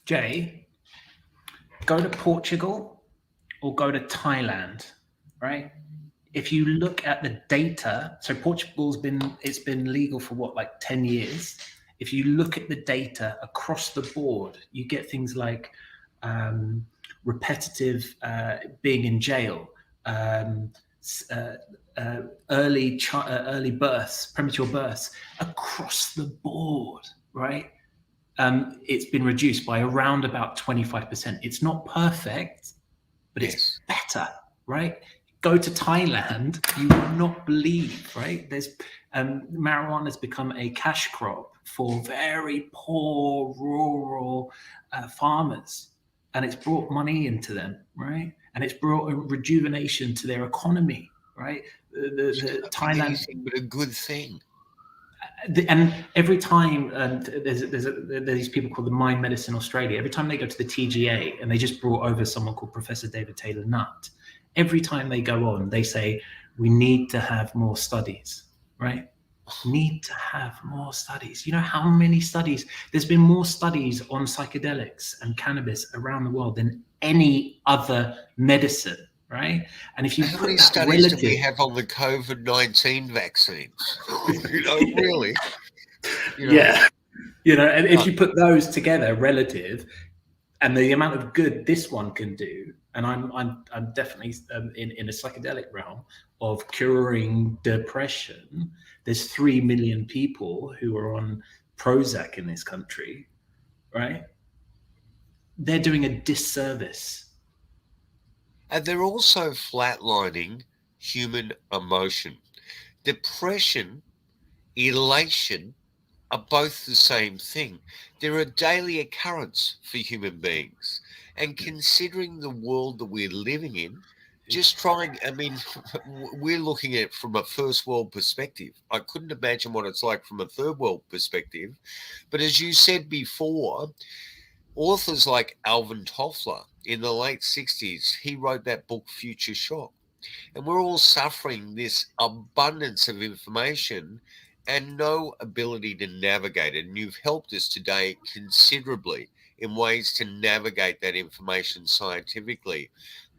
Jay, go to Portugal or go to Thailand, right? If you look at the data, so Portugal's been legal for what, like 10 years. If you look at the data across the board, you get things like repetitive being in jail, early births, premature births, across the board, right? It's been reduced by around about 25%. It's not perfect, but it's better, right? Go to Thailand, you will not believe, right? There's marijuana has become a cash crop for very poor rural farmers, and it's brought money into them, right? And it's brought a rejuvenation to their economy, right? The Thailand, anything but a good thing. And every time there's these people called the Mind Medicine Australia. Every time they go to the TGA, and they just brought over someone called Professor David Taylor Nutt. Every time they go on, they say We need to have more studies, right? Need to have more studies. You know how many studies? There's been more studies on psychedelics and cannabis around the world than any other medicine, right? And if you How put many that studies do we have on the COVID-19 vaccines? Really? Yeah. And if uh, you put those together relative and the amount of good this one can do, and I'm definitely in a psychedelic realm of curing depression. There's 3 million people who are on Prozac in this country, right? They're doing a disservice. and they're also flatlining human emotion. Depression, elation are both the same thing. They're a daily occurrence for human beings. And considering the world that we're living in, just trying, I mean, we're looking at it from a first world perspective. I couldn't imagine what it's like from a third world perspective. But as you said before, authors like Alvin Toffler in the late 60s, he wrote that book, Future Shock. And we're all suffering this abundance of information and no ability to navigate it. And you've helped us today considerably in ways to navigate that information scientifically.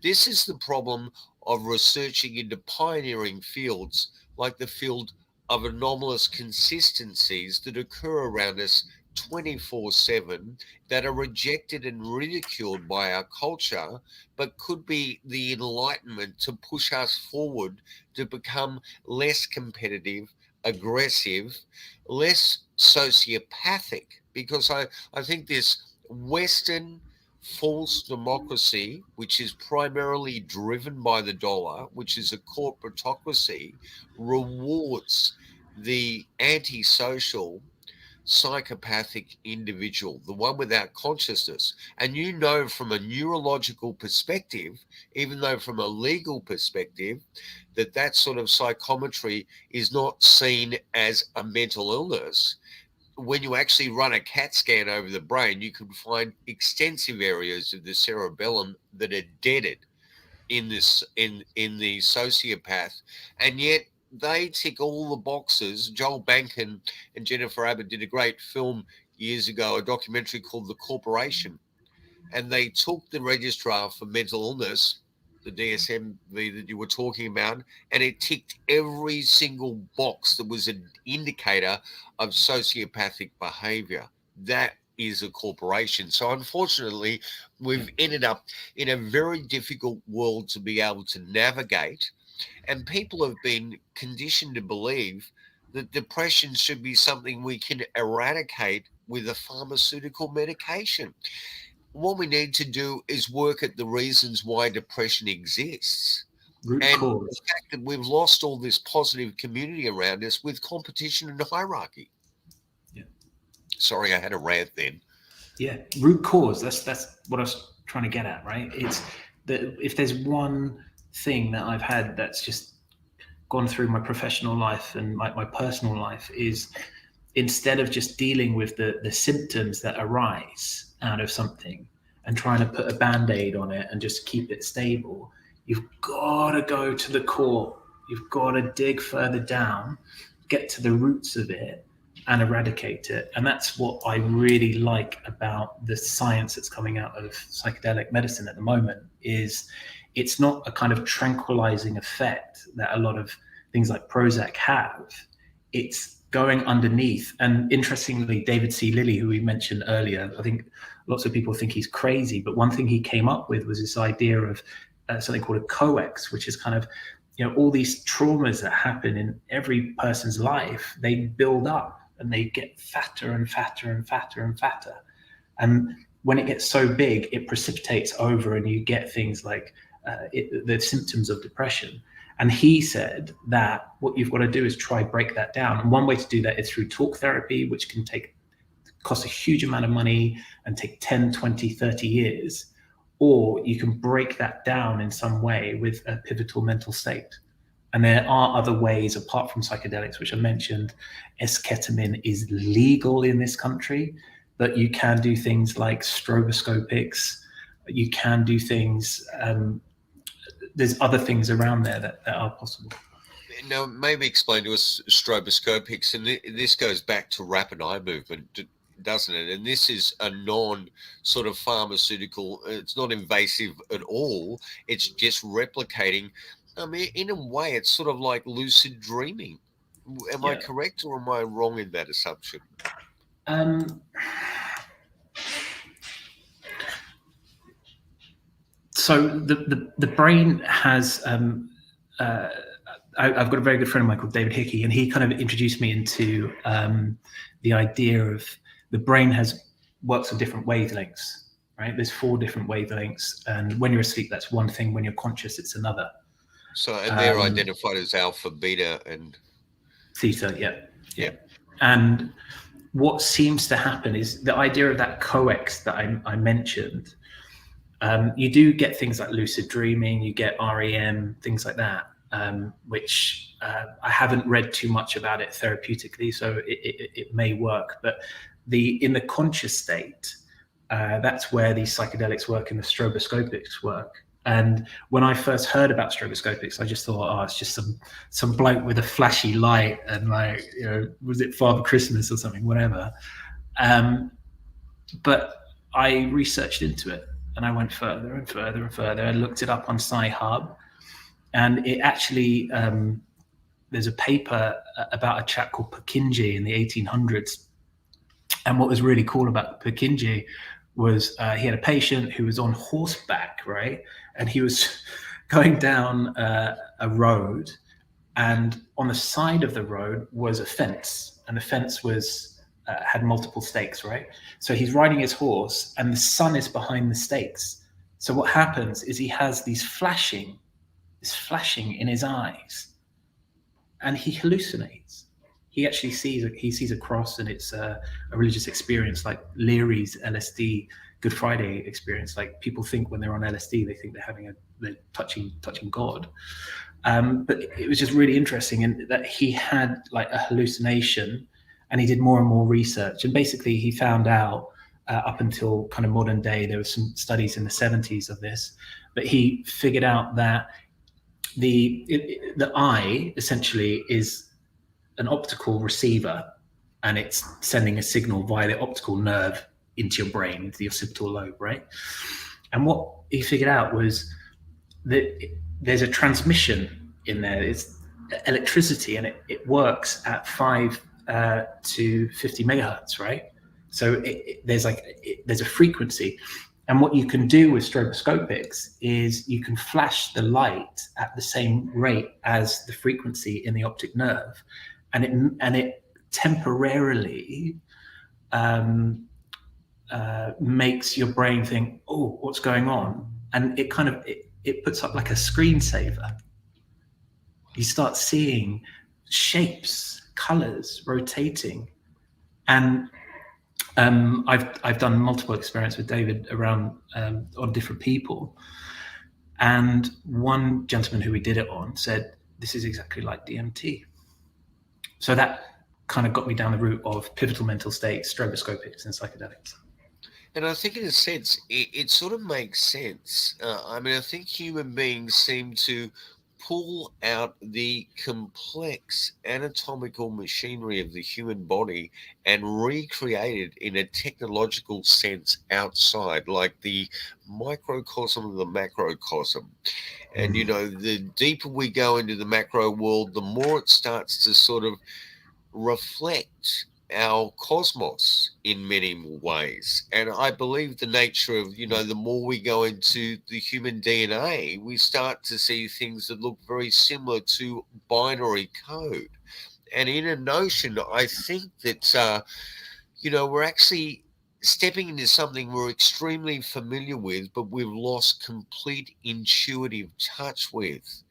This is the problem of researching into pioneering fields like the field of anomalous consistencies that occur around us 24/7, that are rejected and ridiculed by our culture, but could be the enlightenment to push us forward to become less competitive, aggressive, less sociopathic. Because I think this Western false democracy, which is primarily driven by the dollar, which is a corporatocracy, rewards the antisocial psychopathic individual, the one without consciousness. And you know, from a neurological perspective, even though from a legal perspective, that sort of psychometry is not seen as a mental illness. When you actually run a CAT scan over the brain, you can find extensive areas of the cerebellum that are deaded in the sociopath, and yet they tick all the boxes. Joel Bankin and Jennifer Abbott did a great film years ago, a documentary called The Corporation, and they took the registrar for mental illness, the DSMV that you were talking about, and it ticked every single box that was an indicator of sociopathic behavior. That is a corporation. So unfortunately, we've ended up in a very difficult world to be able to navigate, and people have been conditioned to believe that depression should be something we can eradicate with a pharmaceutical medication. What we need to do is work at the reasons why depression exists. Root And the cause. fact that we've lost all this positive community around us with competition and hierarchy. Yeah. Sorry, I had a rant then. Yeah, root cause. That's what I was trying to get at, right? It's that if there's one thing that I've had that's just gone through my professional life and my personal life is, instead of just dealing with the symptoms that arise out of something and trying to put a band-aid on it and just keep it stable, you've got to go to the core. You've got to dig further down, get to the roots of it and eradicate it. And that's what I really like about the science that's coming out of psychedelic medicine at the moment. Is it's not a kind of tranquilizing effect that a lot of things like Prozac have. It's going underneath. And interestingly, David C. Lilly, who we mentioned earlier, I think lots of people think he's crazy, but one thing he came up with was this idea of something called a coex, which is kind of, all these traumas that happen in every person's life, they build up and they get fatter and fatter and fatter and fatter. And when it gets so big, it precipitates over and you get things like the symptoms of depression. And he said that what you've got to do is try break that down. And one way to do that is through talk therapy, which can cost a huge amount of money and take 10, 20, 30 years. Or you can break that down in some way with a pivotal mental state. And there are other ways apart from psychedelics, which I mentioned. Esketamine is legal in this country, but you can do things like stroboscopics. You can do things there's other things around there that are possible. Now, maybe explain to us stroboscopics, and this goes back to rapid eye movement, doesn't it? And this is a non sort of pharmaceutical, it's not invasive at all. It's just replicating. I mean, in a way, it's sort of like lucid dreaming. Am I correct, or am I wrong in that assumption? So the brain has I've got a very good friend of mine called David Hickey, and he kind of introduced me into the idea of the brain works on different wavelengths, right? There's 4 different wavelengths, and when you're asleep, that's one thing. When you're conscious, it's another. So, and they're identified as alpha, beta, and theta. Yeah. And what seems to happen is the idea of that coex that I mentioned. You do get things like lucid dreaming, you get REM, things like that, which I haven't read too much about it therapeutically, so it may work. But in the conscious state, that's where these psychedelics work and the stroboscopics work. And when I first heard about stroboscopics, I just thought, oh, it's just some bloke with a flashy light and like, you know, was it Father Christmas or something, whatever. But I researched into it. And I went further and further and further. I looked it up on Sci-Hub, and it actually there's a paper about a chap called Purkinje in the 1800s. And what was really cool about Purkinje was he had a patient who was on horseback, right? And he was going down a road, and on the side of the road was a fence, and the fence was had multiple stakes, right? So he's riding his horse and the sun is behind the stakes. So what happens is he has this flashing in his eyes, and he hallucinates. He actually sees a cross, and it's a religious experience like Leary's LSD Good Friday experience. Like people think when they're on LSD, they think they're touching God. But it was just really interesting in that he had like a hallucination. And he did more and more research. And basically he found out up until kind of modern day, there were some studies in the 70s of this, but he figured out that the eye essentially is an optical receiver, and it's sending a signal via the optical nerve into your brain, into the occipital lobe, right? And what he figured out was that there's a transmission in there. It's electricity, and it works at 5 to 50 megahertz, right? So there's a frequency, and what you can do with stroboscopics is you can flash the light at the same rate as the frequency in the optic nerve, and it temporarily makes your brain think, oh, what's going on? And it kind of it puts up like a screensaver. You start seeing shapes, colors rotating, and I've done multiple experiments with David around on different people, and one gentleman who we did it on said this is exactly like DMT. So that kind of got me down the route of pivotal mental states, stroboscopics, and psychedelics. And I think in a sense it sort of makes sense. I mean, I think human beings seem to pull out the complex anatomical machinery of the human body and recreate it in a technological sense outside, like the microcosm of the macrocosm. And, you know, the deeper we go into the macro world, the more it starts to sort of reflect our cosmos in many ways. And I believe the nature of, you know, the more we go into the human DNA, we start to see things that look very similar to binary code. And in a notion, I think that, you know, we're actually stepping into something we're extremely familiar with, but we've lost complete intuitive touch with.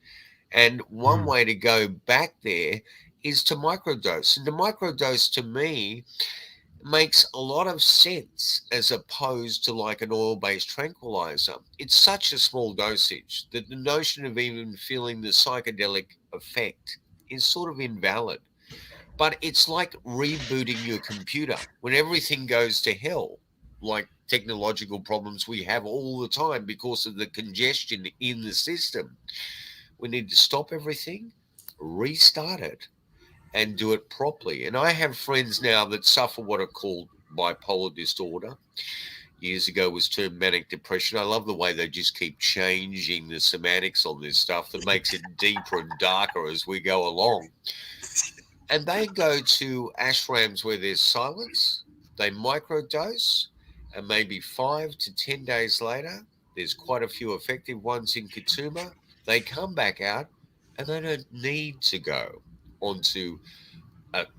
And one way to go back there is to microdose. And to microdose, to me, makes a lot of sense as opposed to like an oil-based tranquilizer. It's such a small dosage that the notion of even feeling the psychedelic effect is sort of invalid. But it's like rebooting your computer when everything goes to hell, like technological problems we have all the time because of the congestion in the system. We need to stop everything, restart it, and do it properly. And I have friends now that suffer what are called bipolar disorder. Years ago was termed manic depression. I love the way they just keep changing the semantics on this stuff that makes it deeper and darker as we go along. And they go to ashrams where there's silence, they microdose, and maybe 5 to 10 days later, there's quite a few effective ones in Katuma. They come back out and they don't need to go onto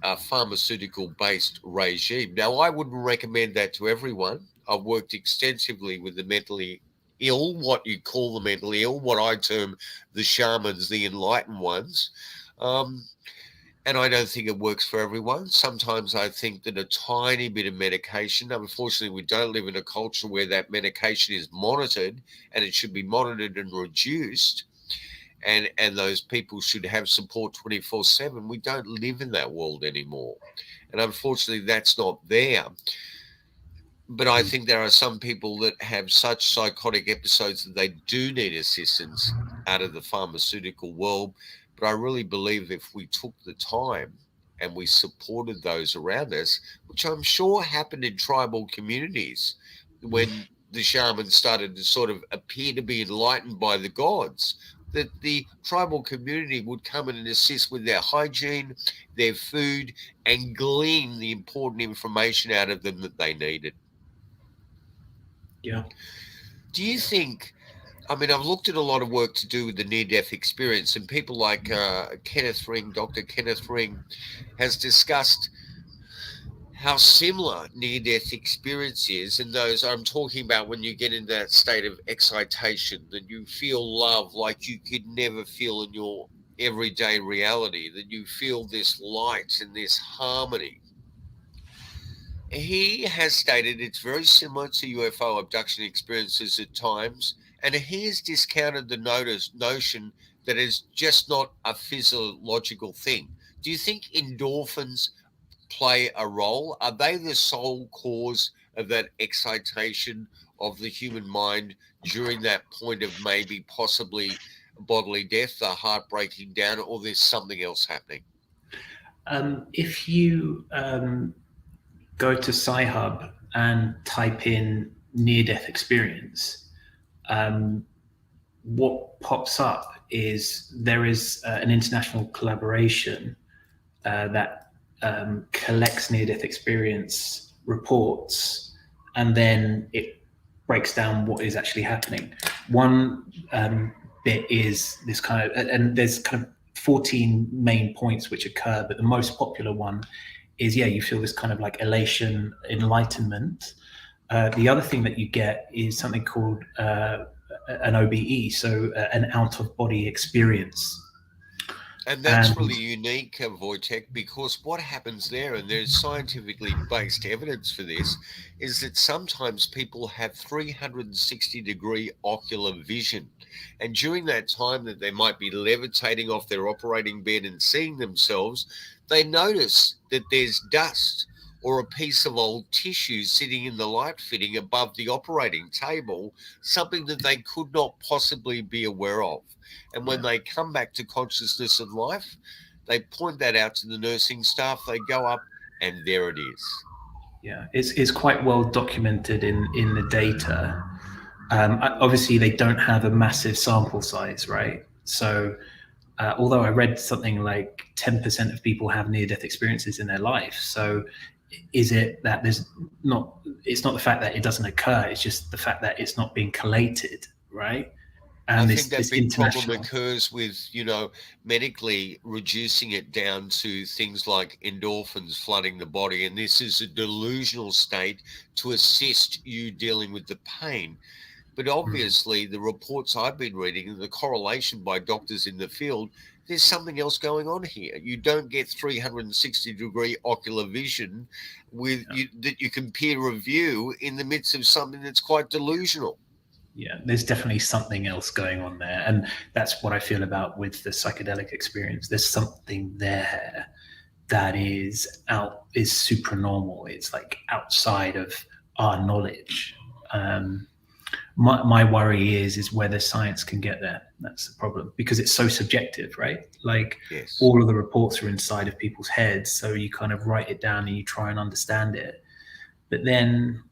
a pharmaceutical based regime. Now, I wouldn't recommend that to everyone. I've worked extensively with the mentally ill, what you call the mentally ill, what I term the shamans, the enlightened ones. And I don't think it works for everyone. Sometimes I think that a tiny bit of medication, unfortunately, we don't live in a culture where that medication is monitored, and it should be monitored and reduced. And those people should have support 24/7. We don't live in that world anymore. And unfortunately, that's not there. But I think there are some people that have such psychotic episodes that they do need assistance out of the pharmaceutical world. But I really believe if we took the time and we supported those around us, which I'm sure happened in tribal communities when the shamans started to sort of appear to be enlightened by the gods, that the tribal community would come in and assist with their hygiene, their food, and glean the important information out of them that they needed. Yeah. Do you think, I mean, I've looked at a lot of work to do with the near-death experience, and people like Kenneth Ring, Dr. Kenneth Ring, has discussed how similar near-death experience is, and those I'm talking about when you get in that state of excitation, that you feel love like you could never feel in your everyday reality, that you feel this light and this harmony. He has stated it's very similar to UFO abduction experiences at times, and he has discounted the notion that it's just not a physiological thing. Do you think endorphins play a role? Are they the sole cause of that excitation of the human mind during that point of maybe possibly bodily death, the heart breaking down, or there's something else happening? If you go to Sci-Hub and type in near-death experience, what pops up is there is an international collaboration that collects near-death experience reports, and then it breaks down what is actually happening. One bit is this kind of, and there's kind of 14 main points which occur, but the most popular one is, you feel this kind of like elation, enlightenment. The other thing that you get is something called an OBE, so an out-of-body experience. And that's really unique, Voytek, because what happens there, and there's scientifically based evidence for this, is that sometimes people have 360-degree ocular vision. And during that time that they might be levitating off their operating bed and seeing themselves, they notice that there's dust or a piece of old tissue sitting in the light fitting above the operating table, something that they could not possibly be aware of. And when they come back to consciousness of life, they point that out to the nursing staff, they go up, and there it is. Yeah, it's quite well documented in the data. Obviously, they don't have a massive sample size, right? So although I read something like 10% of people have near-death experiences in their life. So is it that it's not the fact that it doesn't occur, it's just the fact that it's not being collated, right? And I think that big problem occurs with, medically reducing it down to things like endorphins flooding the body. And this is a delusional state to assist you dealing with the pain. But obviously, the reports I've been reading and the correlation by doctors in the field, there's something else going on here. You don't get 360-degree ocular vision that you can peer review in the midst of something that's quite delusional. Yeah, there's definitely something else going on there. And that's what I feel about with the psychedelic experience. There's something there that is supranormal. It's like outside of our knowledge. My worry is whether science can get there. That's the problem, because it's so subjective, right? Like, Yes. all of the reports are inside of people's heads, so you kind of write it down and you try and understand it. But then,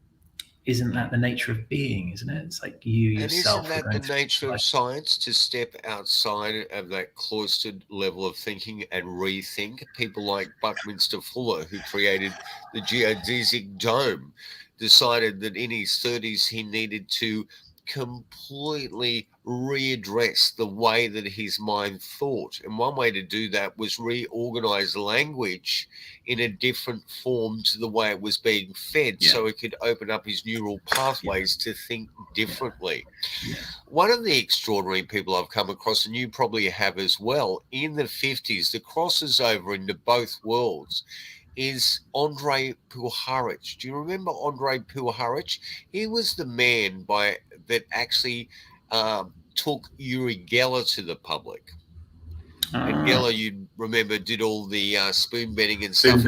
isn't that the nature of being, isn't it? It's like you yourself And isn't that the nature of science, to step outside of that cloistered level of thinking and rethink? People like Buckminster Fuller, who created the geodesic dome, decided that in his 30s he needed to completely readdress the way that his mind thought. And one way to do that was reorganize language in a different form to the way it was being fed, so it could open up his neural pathways to think differently. One of the extraordinary people I've come across, and you probably have as well, in the 50s, the crosses over into both worlds, is Andrei Puharich. Do you remember Andrei Puharich? He was the man that actually took Uri Geller to the public. And Geller, you remember, did all the spoon betting and stuff.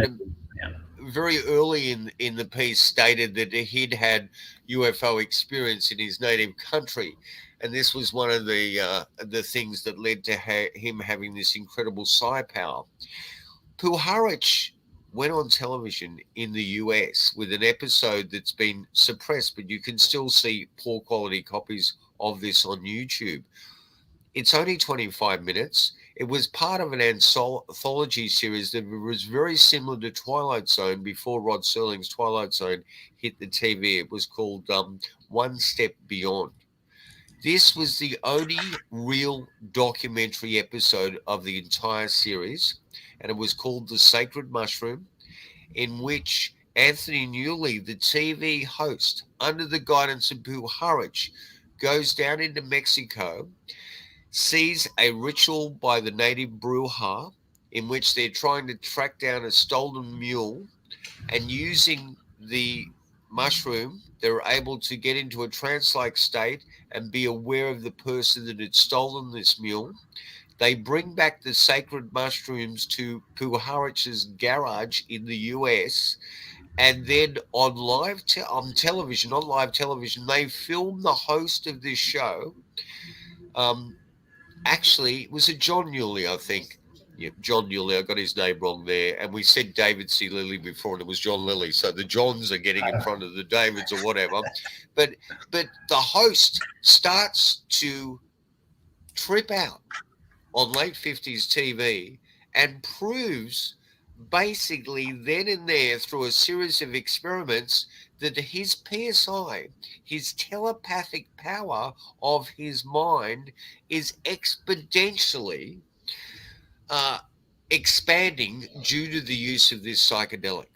Very early in the piece stated that he'd had UFO experience in his native country. And this was one of the things that led to him having this incredible psi power. Puharich went on television in the US with an episode that's been suppressed, but you can still see poor quality copies of this on YouTube. It's only 25 minutes. It was part of an anthology series that was very similar to Twilight Zone before Rod Serling's Twilight Zone hit the TV. It was called One Step Beyond. This was the only real documentary episode of the entire series, and it was called The Sacred Mushroom, in which Anthony Newley, the TV host, under the guidance of Puharich, goes down into Mexico, sees a ritual by the native Bruja in which they're trying to track down a stolen mule, and using the mushroom, they're able to get into a trance-like state and be aware of the person that had stolen this mule. They bring back the sacred mushrooms to Puharich's garage in the US, and then on television, they film the host of this show. Actually, it was John Newley, I think. Yeah, John Newley. I got his name wrong there. And we said David C. Lilly before, and it was John Lilly. So the Johns are getting in front of the Davids or whatever. But the host starts to trip out on late 50s TV and proves basically then and there through a series of experiments that his PSI, his telepathic power of his mind, is exponentially expanding due to the use of this psychedelic.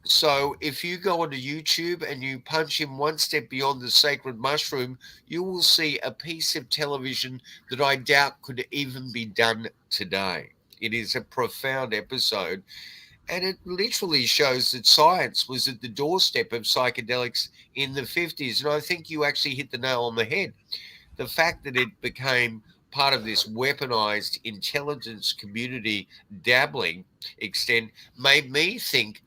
So if you go onto YouTube and you punch in One Step Beyond the Sacred Mushroom, you will see a piece of television that I doubt could even be done today. It is a profound episode, and it literally shows that science was at the doorstep of psychedelics in the 50s. And I think you actually hit the nail on the head. The fact that it became part of this weaponized intelligence community dabbling extent made me think,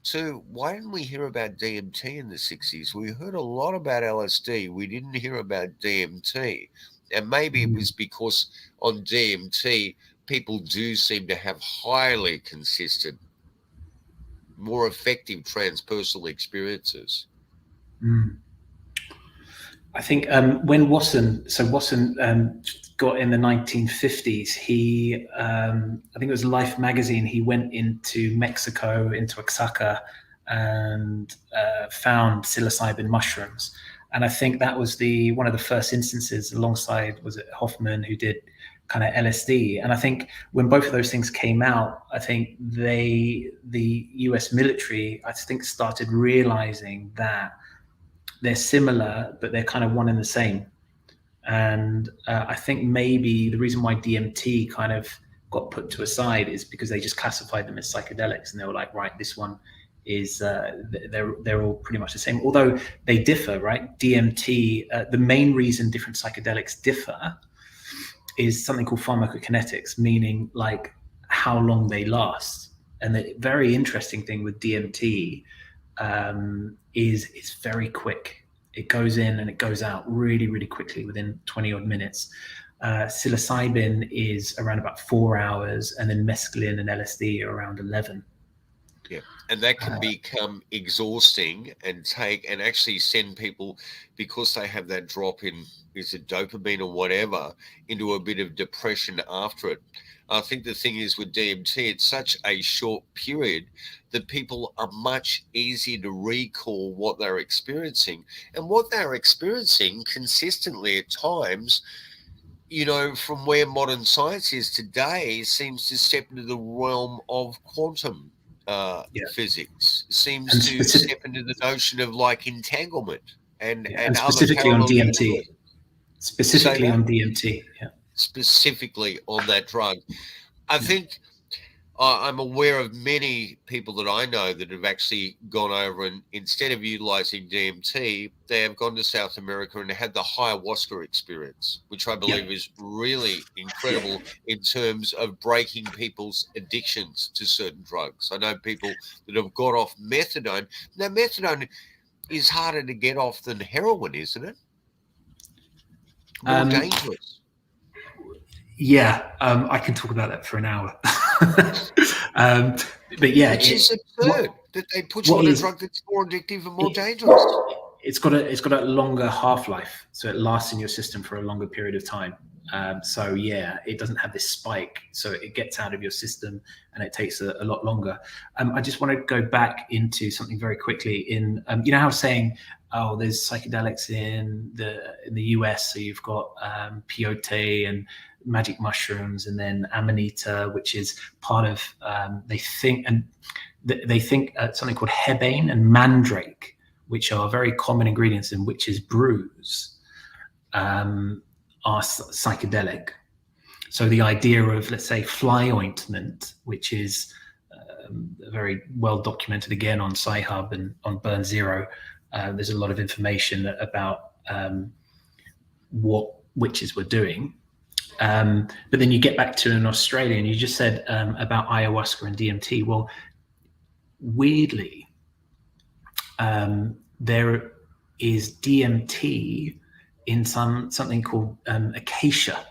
too, why didn't we hear about DMT in the 60s? We heard a lot about LSD. We didn't hear about DMT. And maybe it was because on DMT, people do seem to have highly consistent, more effective transpersonal experiences. I think when Wasson got in the 1950s, he, I think it was Life magazine, he went into Mexico, into Oaxaca, and found psilocybin mushrooms. And I think that was one of the first instances, alongside, was it Hoffman, who did kind of LSD. And I think when both of those things came out, I think the US military, I think, started realizing that they're similar, but they're kind of one and the same. And I think maybe the reason why DMT kind of got put to a side is because they just classified them as psychedelics, and they were like, right, this one is they're all pretty much the same, although they differ, right? DMT, the main reason different psychedelics differ is something called pharmacokinetics, meaning like how long they last. And the very interesting thing with DMT, is very quick. It goes in and it goes out really, really quickly within 20 odd minutes. Psilocybin is around about 4 hours, and then mescaline and LSD are around 11. Yeah, and that can become exhausting and actually send people, because they have that drop in, is it dopamine or whatever, into a bit of depression after it. I think the thing is with DMT, it's such a short period that people are much easier to recall what they're experiencing, and what they're experiencing consistently at times, from where modern science is today, seems to step into the realm of quantum physics, seems to step into the notion of like entanglement and specifically other on DMT. universes. Specifically on DMT, specifically on that drug. I think I'm aware of many people that I know that have actually gone over and, instead of utilizing DMT, they have gone to South America and had the ayahuasca experience, which I believe is really incredible in terms of breaking people's addictions to certain drugs. I know people that have got off methadone. Now, methadone is harder to get off than heroin, isn't it? More dangerous. Yeah, I can talk about that for an hour. But yeah, which is absurd that they put you on a drug that's more addictive and more dangerous. It's got a longer half-life, so it lasts in your system for a longer period of time. So yeah, it doesn't have this spike, so it gets out of your system and it takes a lot longer. I just want to go back into something very quickly. In how I was saying, there's psychedelics in the US, so you've got peyote and magic mushrooms, and then amanita, which is part of they think something called hebane and mandrake, which are very common ingredients in witches' brews, are psychedelic. So the idea of, let's say, fly ointment, which is very well documented again on Sci-Hub and on Burn Zero. There's a lot of information about what witches were doing. But then you get back to an Australian, you just said about ayahuasca and DMT. Well, weirdly, there is DMT in something called acacia,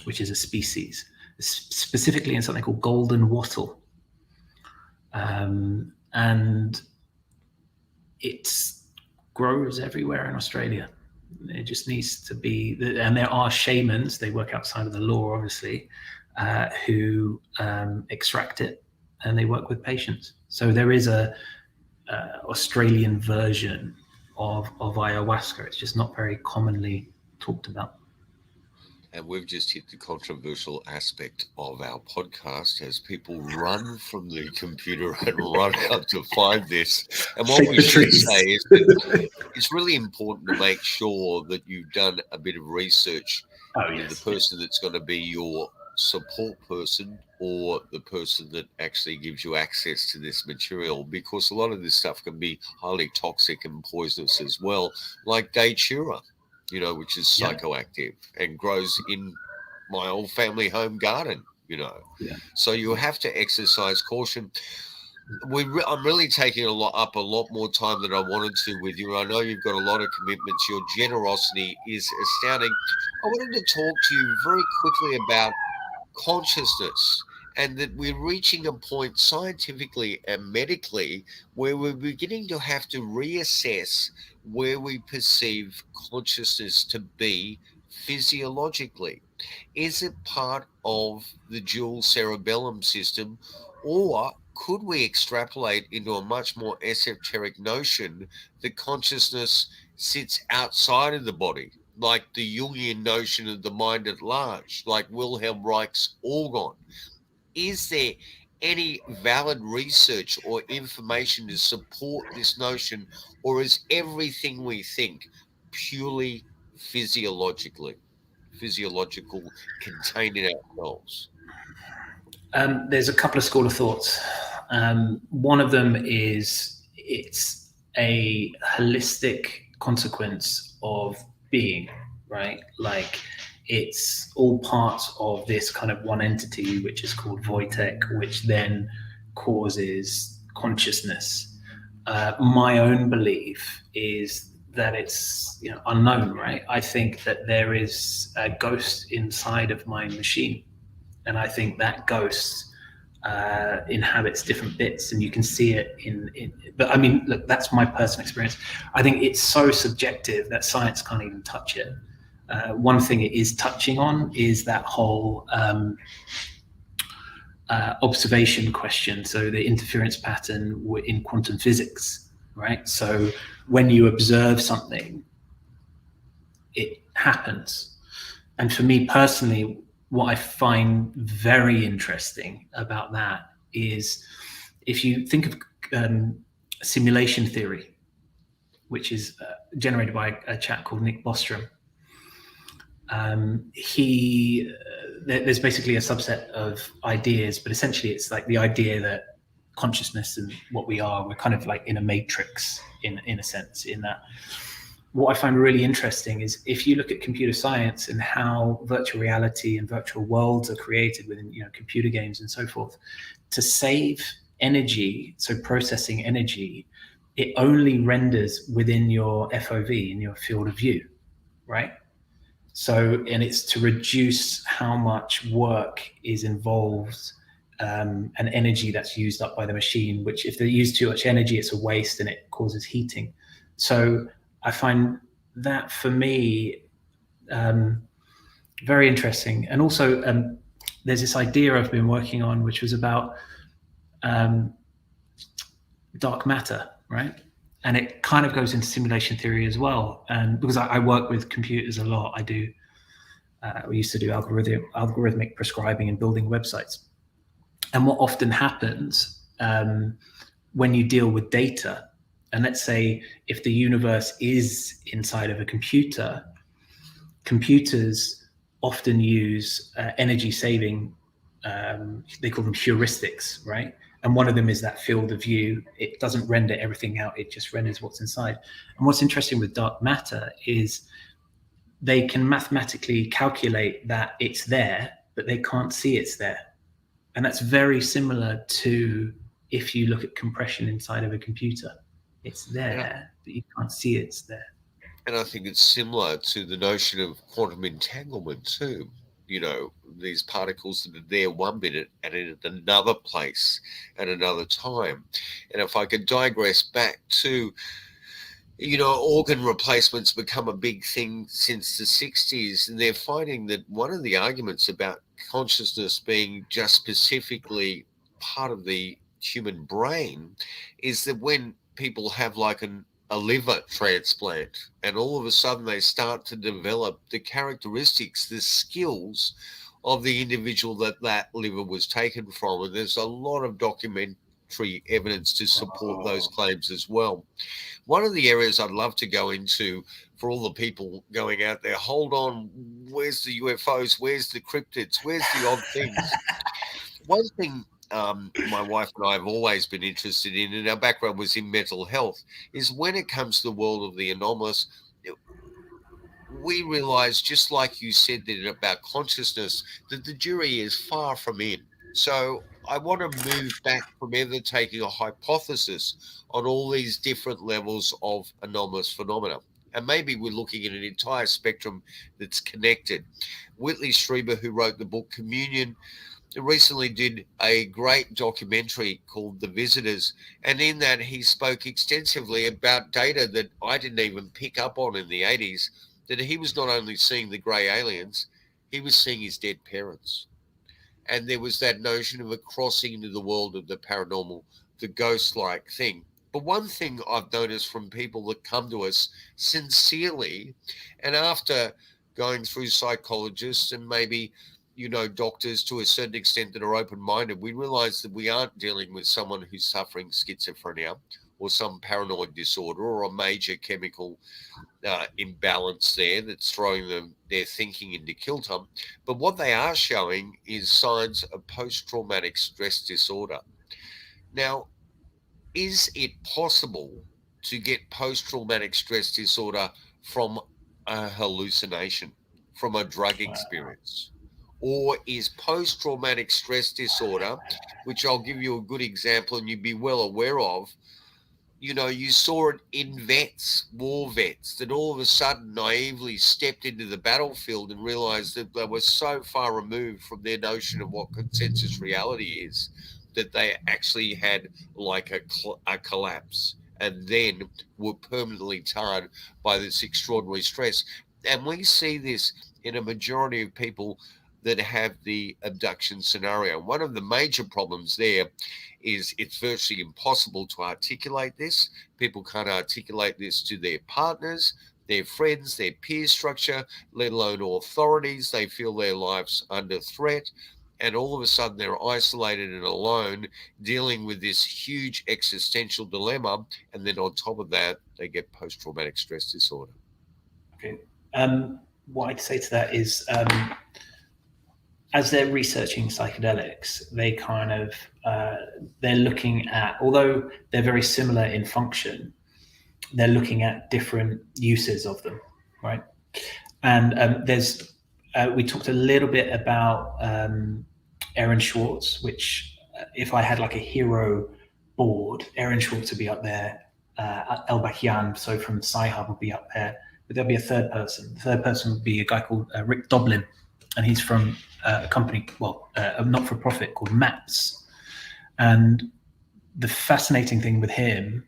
which is a species, specifically in something called golden wattle. And it grows everywhere in Australia. It just needs to be, and there are shamans, they work outside of the law, obviously, who extract it, and they work with patients. So there is a Australian version of ayahuasca. It's just not very commonly talked about. And we've just hit the controversial aspect of our podcast as people run from the computer and run out to find this. And what we should say is that it's really important to make sure that you've done a bit of research with the person that's going to be your support person, or the person that actually gives you access to this material, because a lot of this stuff can be highly toxic and poisonous as well, like datura, which is psychoactive and grows in my old family home garden, So you have to exercise caution. I'm really taking a lot more time than I wanted to with you. I know you've got a lot of commitments. Your generosity is astounding. I wanted to talk to you very quickly about consciousness, and that we're reaching a point scientifically and medically where we're beginning to have to reassess where we perceive consciousness to be physiologically. Is it part of the dual cerebellum system, or could we extrapolate into a much more esoteric notion that consciousness sits outside of the body, like the Jungian notion of the mind at large, like Wilhelm Reich's orgon? Is there any valid research or information to support this notion, or is everything we think purely physiological, contained in ourselves? There's a couple of school of thoughts. One of them is it's a holistic consequence of being, right? Like, it's all parts of this kind of one entity, which is called Voytek, which then causes consciousness. My own belief is that it's unknown, right? I think that there is a ghost inside of my machine, and I think that ghost inhabits different bits, and you can see it in. But I mean, look, that's my personal experience. I think it's so subjective that science can't even touch it. One thing it is touching on is that whole observation question. So the interference pattern in quantum physics, right? So when you observe something, it happens. And for me personally, what I find very interesting about that is if you think of simulation theory, which is generated by a chap called Nick Bostrom. There's basically a subset of ideas, but essentially it's like the idea that consciousness and what we are, we're kind of like in a matrix in a sense. In that, what I find really interesting is if you look at computer science and how virtual reality and virtual worlds are created within computer games and so forth, to save energy, so processing energy, it only renders within your FOV, in your field of view, right? So, and it's to reduce how much work is involved and energy that's used up by the machine, which if they use too much energy, it's a waste and it causes heating. So I find that for me very interesting. And also there's this idea I've been working on, which was about dark matter, right? And it kind of goes into simulation theory as well. And because I work with computers a lot, we used to do algorithmic prescribing and building websites. And what often happens when you deal with data, and let's say if the universe is inside of a computer, computers often use energy saving, they call them heuristics, right? And one of them is that field of view. It doesn't render everything out, it just renders what's inside. And what's interesting with dark matter is they can mathematically calculate that it's there, but they can't see it's there. And that's very similar to if you look at compression inside of a computer. It's there, but you can't see it's there. And I think it's similar to the notion of quantum entanglement too. These particles that are there 1 minute and in another place at another time. And if I could digress back to, organ replacements become a big thing since the 60s, and they're finding that one of the arguments about consciousness being just specifically part of the human brain is that when people have like a liver transplant and all of a sudden they start to develop the characteristics, the skills of the individual that liver was taken from. And there's a lot of documentary evidence to support those claims as well. One of the areas I'd love to go into for all the people going out there, hold on, where's the UFOs? Where's the cryptids? Where's the odd things? One thing my wife and I have always been interested in, and our background was in mental health, is when it comes to the world of the anomalous, we realize, just like you said that about consciousness, that the jury is far from in. So I want to move back from ever taking a hypothesis on all these different levels of anomalous phenomena. And maybe we're looking at an entire spectrum that's connected. Whitley Strieber, who wrote the book Communion, recently did a great documentary called The Visitors, and in that he spoke extensively about data that I didn't even pick up on in the 80s, that he was not only seeing the grey aliens, he was seeing his dead parents. And there was that notion of a crossing into the world of the paranormal, the ghost-like thing. But one thing I've noticed from people that come to us sincerely, and after going through psychologists and maybe doctors to a certain extent that are open-minded, we realize that we aren't dealing with someone who's suffering schizophrenia or some paranoid disorder or a major chemical imbalance there that's throwing their thinking into kilter. But what they are showing is signs of post-traumatic stress disorder. Now, is it possible to get post-traumatic stress disorder from a hallucination, from a drug experience? Or is post-traumatic stress disorder, which I'll give you a good example and you'd be well aware of, you know, you saw it in vets, war vets, that all of a sudden naively stepped into the battlefield and realized that they were so far removed from their notion of what consensus reality is that they actually had like a collapse, and then were permanently tarred by this extraordinary stress. And we see this in a majority of people that have the abduction scenario. One of the major problems there is it's virtually impossible to articulate this. People can't articulate this to their partners, their friends, their peer structure, let alone authorities. They feel their lives under threat. And all of a sudden they're isolated and alone, dealing with this huge existential dilemma. And then on top of that, they get post-traumatic stress disorder. Okay. What I'd say to that is, as they're researching psychedelics, they kind of, they're looking at, although they're very similar in function, they're looking at different uses of them, right? And we talked a little bit about Aaron Schwartz, which if I had like a hero board, Aaron Schwartz would be up there, El-Bakian, so from Sci-Hub would be up there, but there'll be a third person. The third person would be a guy called Rick Doblin, and he's from a company, a not-for-profit called MAPS. And the fascinating thing with him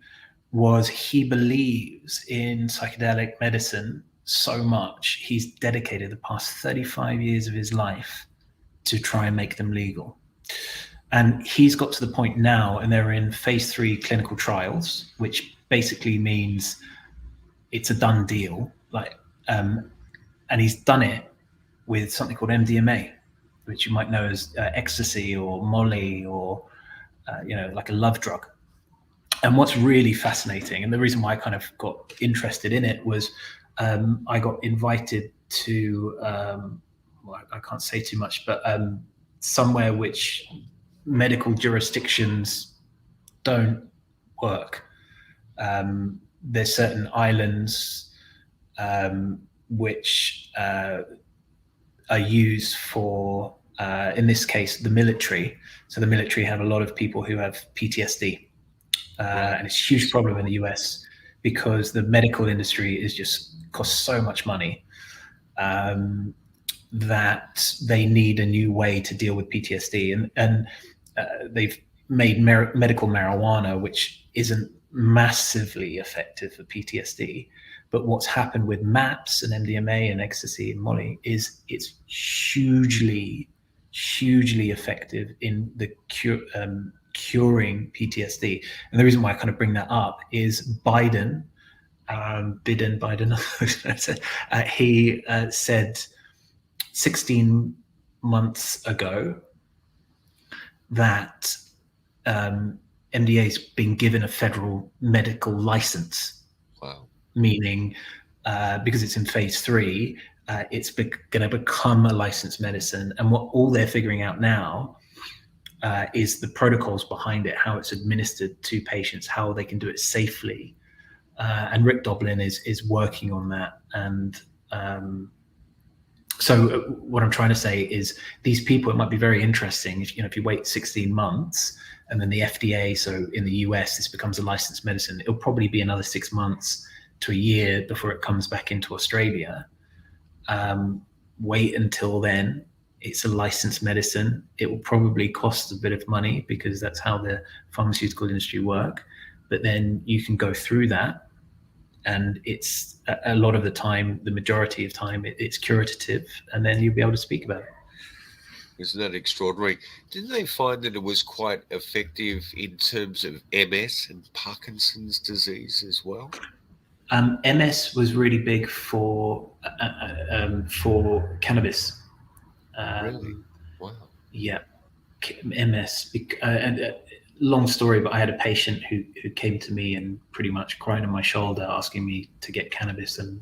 was he believes in psychedelic medicine so much, he's dedicated the past 35 years of his life to try and make them legal. And he's got to the point now, and they're in phase 3 clinical trials, which basically means it's a done deal. And he's done it with something called MDMA, which you might know as ecstasy or Molly or, like a love drug. And what's really fascinating, and the reason why I kind of got interested in it was I got invited to, I can't say too much, but somewhere which medical jurisdictions don't work. There's certain islands which are used for, in this case, the military. So the military have a lot of people who have PTSD, and it's a huge problem in the US because the medical industry is just costs so much money that they need a new way to deal with PTSD, and they've made medical marijuana, which isn't massively effective for PTSD. But what's happened with MAPS and MDMA and ecstasy and Molly is it's hugely effective in the curing PTSD. And the reason why I kind of bring that up is Biden, he said 16 months ago that MDA's been given a federal medical license. Wow. Meaning, because it's in phase 3, it's going to become a licensed medicine. And what all they're figuring out now is the protocols behind it, how it's administered to patients, how they can do it safely. And Rick Doblin is working on that. And so what I'm trying to say is these people, it might be very interesting if you wait 16 months and then the FDA, so in the US, this becomes a licensed medicine, it'll probably be another 6 months to a year before it comes back into Australia. Wait until then, it's a licensed medicine. It will probably cost a bit of money because that's how the pharmaceutical industry work. But then you can go through that, and it's a lot of the time, the majority of time, it's curative, and then you'll be able to speak about it. Isn't that extraordinary? Didn't they find that it was quite effective in terms of MS and Parkinson's disease as well? MS was really big for cannabis. Really? Wow. Yeah, MS. And long story, but I had a patient who came to me and pretty much cried on my shoulder, asking me to get cannabis, and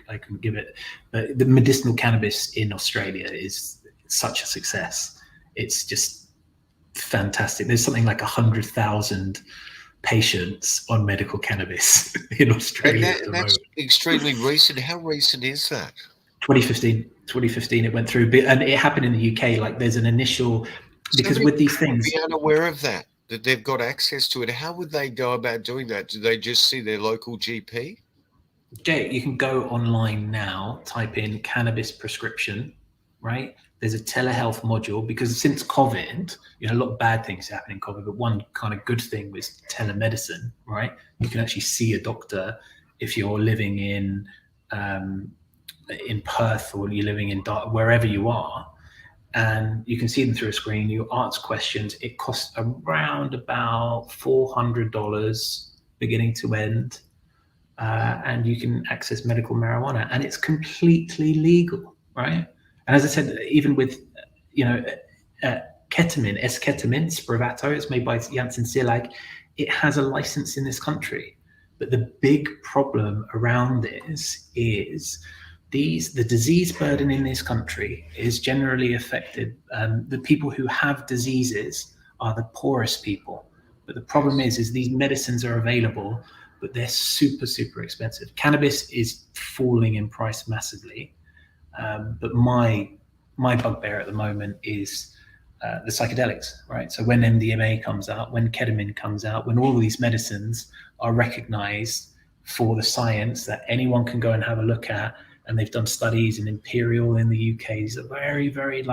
I couldn't give it. But the medicinal cannabis in Australia is such a success. It's just fantastic. There's something like 100,000 patients on medical cannabis in Australia. And that's extremely recent. How recent is that? 2015 it went through, and it happened in the UK. Like there's an initial, because with these things, be unaware of that. that they've got access to it. How would they go about doing that? Do they just see their local GP? Jay, you can go online now, type in cannabis prescription, right? There's a telehealth module because since COVID, a lot of bad things happen in COVID, but one kind of good thing was telemedicine, right? You can actually see a doctor if you're living in Perth or you're living in wherever you are, and you can see them through a screen. You ask questions. It costs around about $400 beginning to end. And you can access medical marijuana, and it's completely legal, right? And as I said, even with ketamine, S-ketamine, Spravato, it's made by Janssen Silag, it has a license in this country. But the big problem around this is the disease burden in this country is generally affected. The people who have diseases are the poorest people. But the problem is these medicines are available, but they're super, super expensive. Cannabis is falling in price massively. But my bugbear at the moment is the psychedelics, right? So when MDMA comes out, when ketamine comes out, when all of these medicines are recognized for the science that anyone can go and have a look at, and they've done studies in Imperial in the UK, these are very, very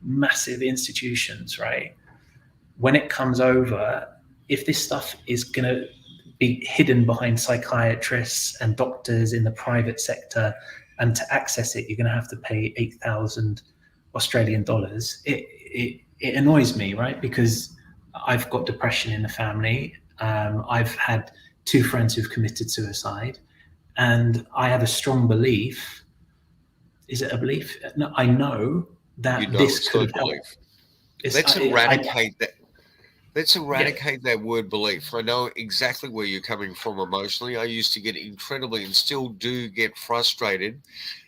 massive institutions, right? When it comes over, if this stuff is going to be hidden behind psychiatrists and doctors in the private sector, and to access it, you're going to have to pay 8,000 Australian dollars. It annoys me, right? Because I've got depression in the family. I've had 2 friends who've committed suicide, and I have a strong belief. Is it a belief? No, I know that this could have helped. Let's eradicate that. Let's eradicate that word belief. I know exactly where you're coming from emotionally. I used to get incredibly, and still do get frustrated,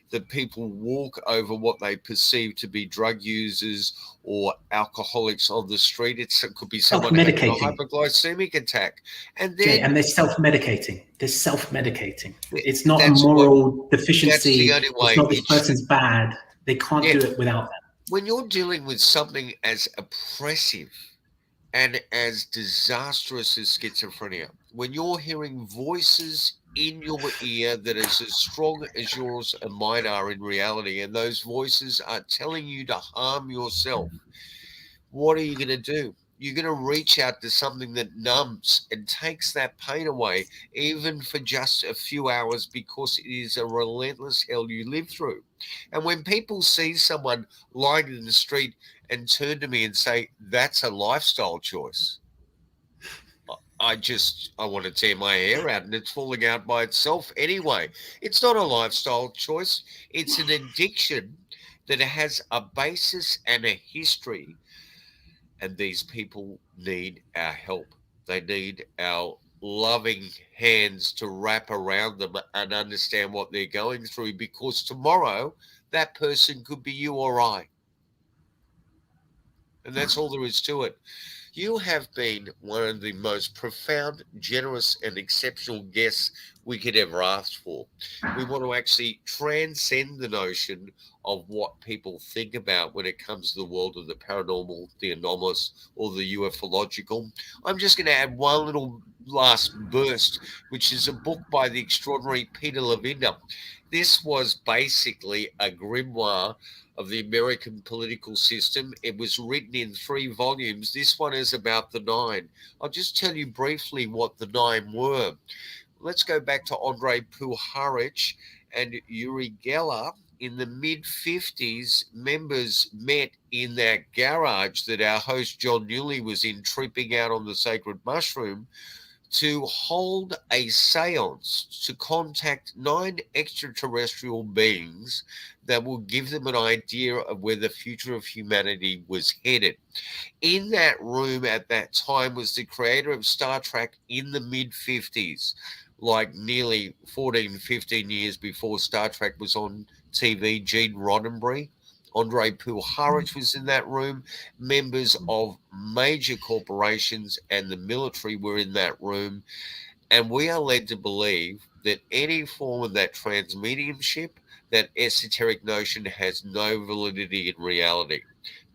that people walk over what they perceive to be drug users or alcoholics on the street. It could be someone having a hypoglycemic attack. And then they're self-medicating. It's not a moral deficiency. It's not this person's bad. They can't do it without that. When you're dealing with something as oppressive and as disastrous as schizophrenia, when you're hearing voices in your ear that is as strong as yours and mine are in reality, and those voices are telling you to harm yourself, what are you going to do? You're going to reach out to something that numbs and takes that pain away, even for just a few hours, because it is a relentless hell you live through. And when people see someone lying in the street and turn to me and say, that's a lifestyle choice, I want to tear my hair out, and it's falling out by itself anyway. It's not a lifestyle choice. It's an addiction that has a basis and a history. And these people need our help. They need our loving hands to wrap around them and understand what they're going through, because tomorrow that person could be you or I. And that's all there is to it. You have been one of the most profound, generous, and exceptional guests we could ever ask for. We want to actually transcend the notion of what people think about when it comes to the world of the paranormal, the anomalous, or the ufological. I'm just going to add one little last burst, which is a book by the extraordinary Peter Levine. This was basically a grimoire of the American political system. It was written in 3 volumes. This one is about the 9. I'll just tell you briefly what the 9 were. Let's go back to Andrei Puharich and Uri Geller. In the mid-50s, members met in that garage that our host John Newley was in, tripping out on the sacred mushroom, to hold a seance to contact 9 extraterrestrial beings that will give them an idea of where the future of humanity was headed. In that room at that time was the creator of Star Trek in the mid-50s, like nearly 14, 15 years before Star Trek was on TV, Gene Roddenberry. Andrei Puharich was in that room. Members of major corporations and the military were in that room. And we are led to believe that any form of that transmediumship, that esoteric notion has no validity in reality.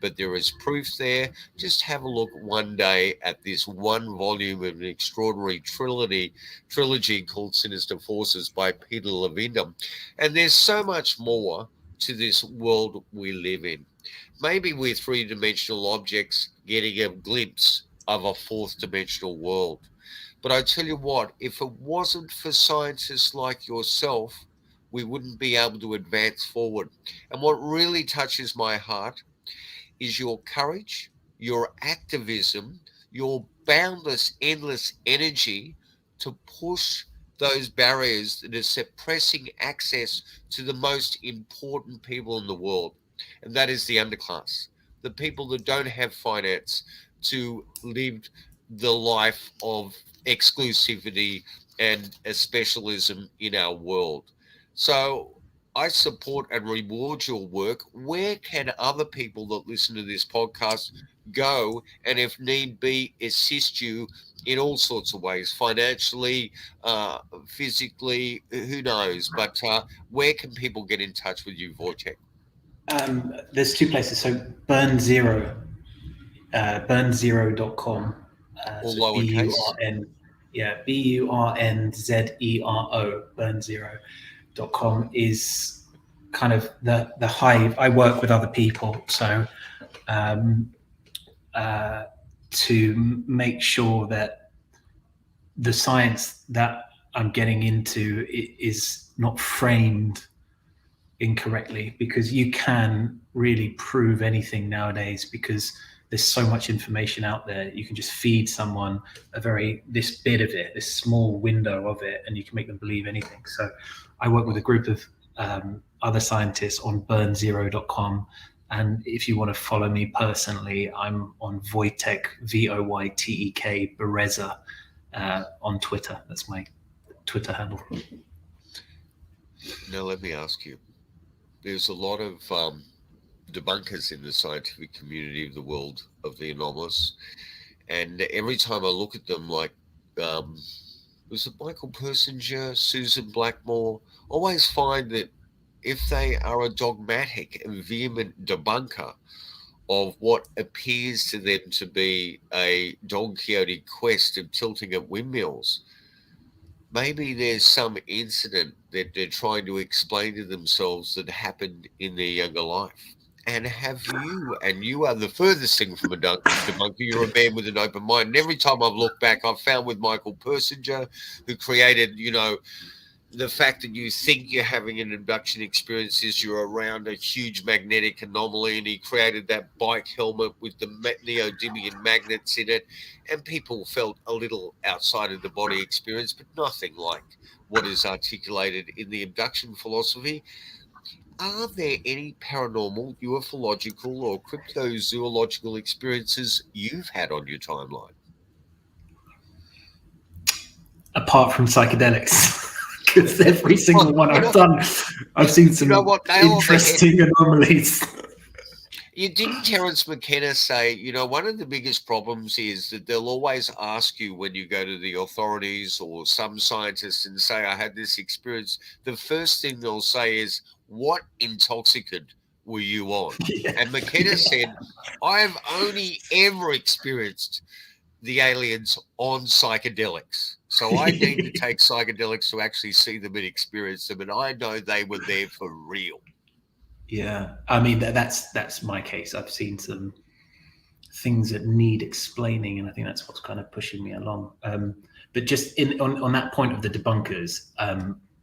But there is proof there. Just have a look one day at this one volume of an extraordinary trilogy called Sinister Forces by Peter Levine. And there's so much more to this world we live in. Maybe we're three-dimensional objects getting a glimpse of a fourth dimensional world. But I tell you what, if it wasn't for scientists like yourself, we wouldn't be able to advance forward. And what really touches my heart is your courage, your activism, your boundless, endless energy to push those barriers that are suppressing access to the most important people in the world. And that is the underclass, the people that don't have finance to live the life of exclusivity and a specialism in our world. So I support and reward your work. Where can other people that listen to this podcast go and, if need be, assist you in all sorts of ways, financially, physically, who knows? But where can people get in touch with you, Voytek? There's two places. So Burn Zero, burnzero.com. All So lowercase? BURNZERO, burnzero.com is kind of the hive. I work with other people, so to make sure that the science that I'm getting into is not framed incorrectly, because you can really prove anything nowadays, because there's so much information out there. You can just feed someone this bit of it, this small window of it, and you can make them believe anything. So I work with a group of other scientists on burnzero.com. And if you want to follow me personally, I'm on Voytek, Voytek, Bereza, on Twitter. That's my Twitter handle. Now, let me ask you, there's a lot of debunkers in the scientific community of the world of the anomalous. And every time I look at them, like, was it Michael Persinger, Susan Blackmore, always find that if they are a dogmatic and vehement debunker of what appears to them to be a Don Quixote quest of tilting at windmills, maybe there's some incident that they're trying to explain to themselves that happened in their younger life. And you are the furthest thing from a debunker. You're a man with an open mind. And every time I've looked back, I've found with Michael Persinger, who created, the fact that you think you're having an abduction experience is you're around a huge magnetic anomaly, and he created that bike helmet with the neodymium magnets in it, and people felt a little outside of the body experience, but nothing like what is articulated in the abduction philosophy. Are there any paranormal, ufological, or cryptozoological experiences you've had on your timeline? Apart from psychedelics. Because every single one I've done, I've seen some interesting anomalies. Didn't Terence McKenna say, one of the biggest problems is that they'll always ask you when you go to the authorities or some scientists and say, I had this experience, the first thing they'll say is, what intoxicant were you on? Yeah. And McKenna said, I've only ever experienced the aliens on psychedelics. So I need to take psychedelics to actually see them and experience them. And I know they were there for real. Yeah. I mean, that's my case. I've seen some things that need explaining, and I think that's what's kind of pushing me along. But just on that point of the debunkers,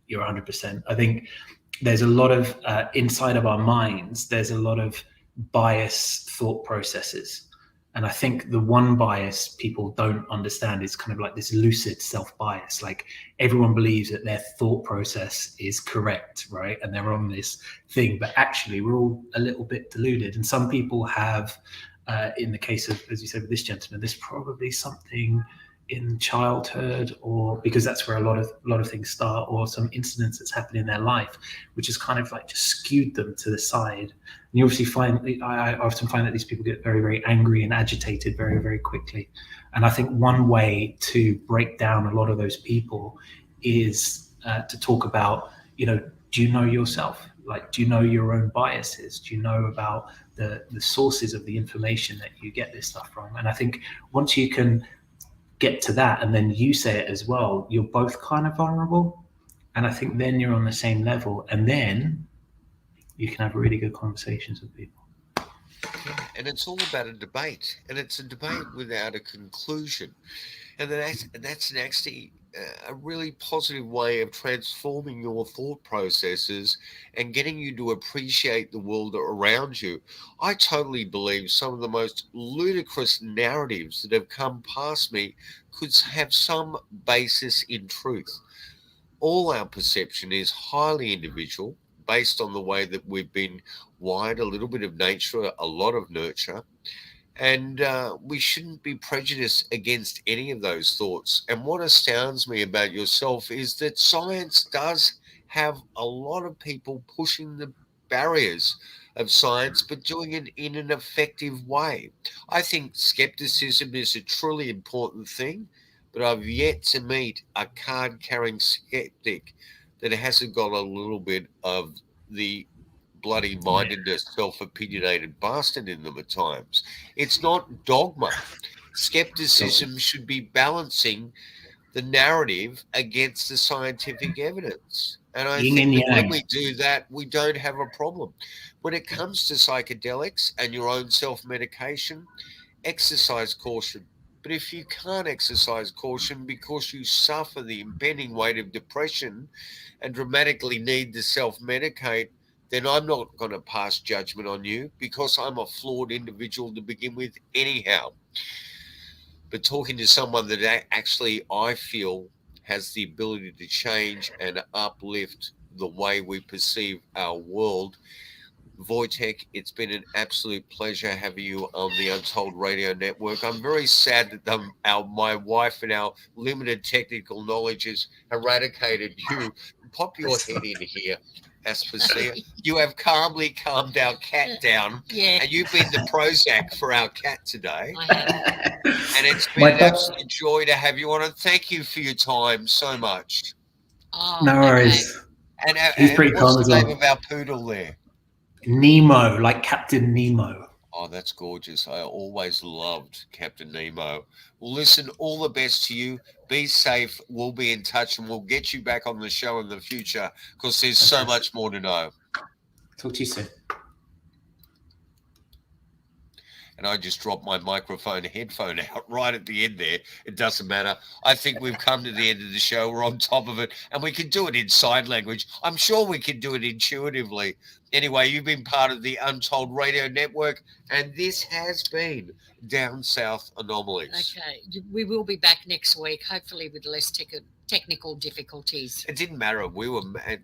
you're 100%. I think there's a lot of, inside of our minds, there's a lot of bias thought processes. And I think the one bias people don't understand is kind of like this lucid self-bias. Like, everyone believes that their thought process is correct, right? And they're on this thing, but actually we're all a little bit deluded. And some people have, in the case of, as you said, with this gentleman, there's probably something in childhood, or because that's where a lot of things start, or some incidents that's happened in their life, which is kind of like just skewed them to the side. And you obviously I often find that these people get very, very angry and agitated very, very quickly. And I think one way to break down a lot of those people is to talk about, do you know yourself? Like, do you know your own biases? Do you know about the sources of the information that you get this stuff from? And I think once you can get to that, and then you say it as well, you're both kind of vulnerable. And I think then you're on the same level, and then you can have really good conversations with people. And it's all about a debate, and it's a debate without a conclusion. And that's actually a really positive way of transforming your thought processes and getting you to appreciate the world around you. I totally believe some of the most ludicrous narratives that have come past me could have some basis in truth. All our perception is highly individual, based on the way that we've been wired, a little bit of nature, a lot of nurture. And we shouldn't be prejudiced against any of those thoughts. And what astounds me about yourself is that science does have a lot of people pushing the barriers of science, but doing it in an effective way. I think skepticism is a truly important thing, but I've yet to meet a card carrying skeptic that hasn't got a little bit of the bloody mindedness, self-opinionated bastard in them at times. It's not dogma. Skepticism should be balancing the narrative against the scientific evidence. And I think that when we do that, we don't have a problem. When it comes to psychedelics and your own self-medication, exercise caution. But if you can't exercise caution because you suffer the impending weight of depression and dramatically need to self-medicate, then I'm not going to pass judgment on you, because I'm a flawed individual to begin with anyhow. But talking to someone that actually I feel has the ability to change and uplift the way we perceive our world, Voytek, it's been an absolute pleasure having you on the Untold Radio Network. I'm very sad that my wife and our limited technical knowledge has eradicated you. Pop your head in here, Aspasia. You have calmly calmed our cat down. Yeah. And you've been the Prozac for our cat today. I have. And it's been an absolute joy to have you on. And thank you for your time so much. Oh, no worries. Okay. And he's pretty calm what's as the well. name of our poodle there? Nemo, like Captain Nemo. Oh, that's gorgeous. I always loved Captain Nemo. Well, listen, all the best to you. Be safe. We'll be in touch, and we'll get you back on the show in the future, because there's so much more to know. Talk to you soon. And I just dropped my headphone out right at the end there. It doesn't matter. I think we've come to the end of the show. We're on top of it, and we can do it in sign language. I'm sure we can do it intuitively. Anyway, you've been part of the Untold Radio Network, and this has been Down South Anomalies. Okay. We will be back next week, hopefully with less technical difficulties. It didn't matter.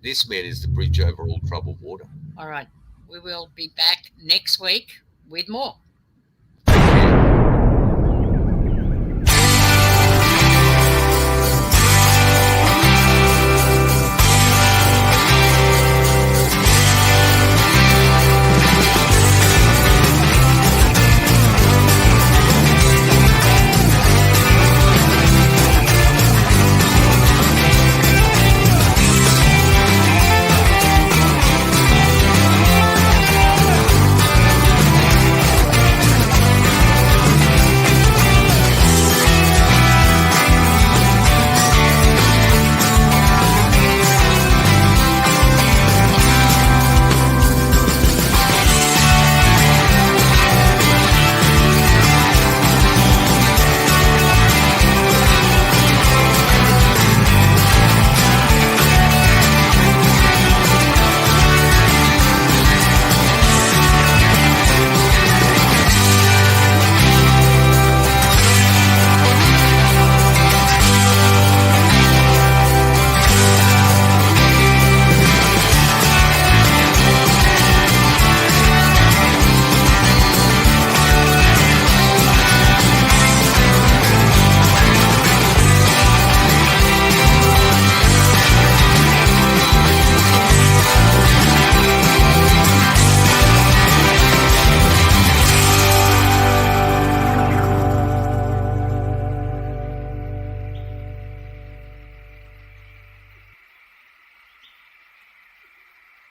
This man is the bridge over all troubled water. All right. We will be back next week with more.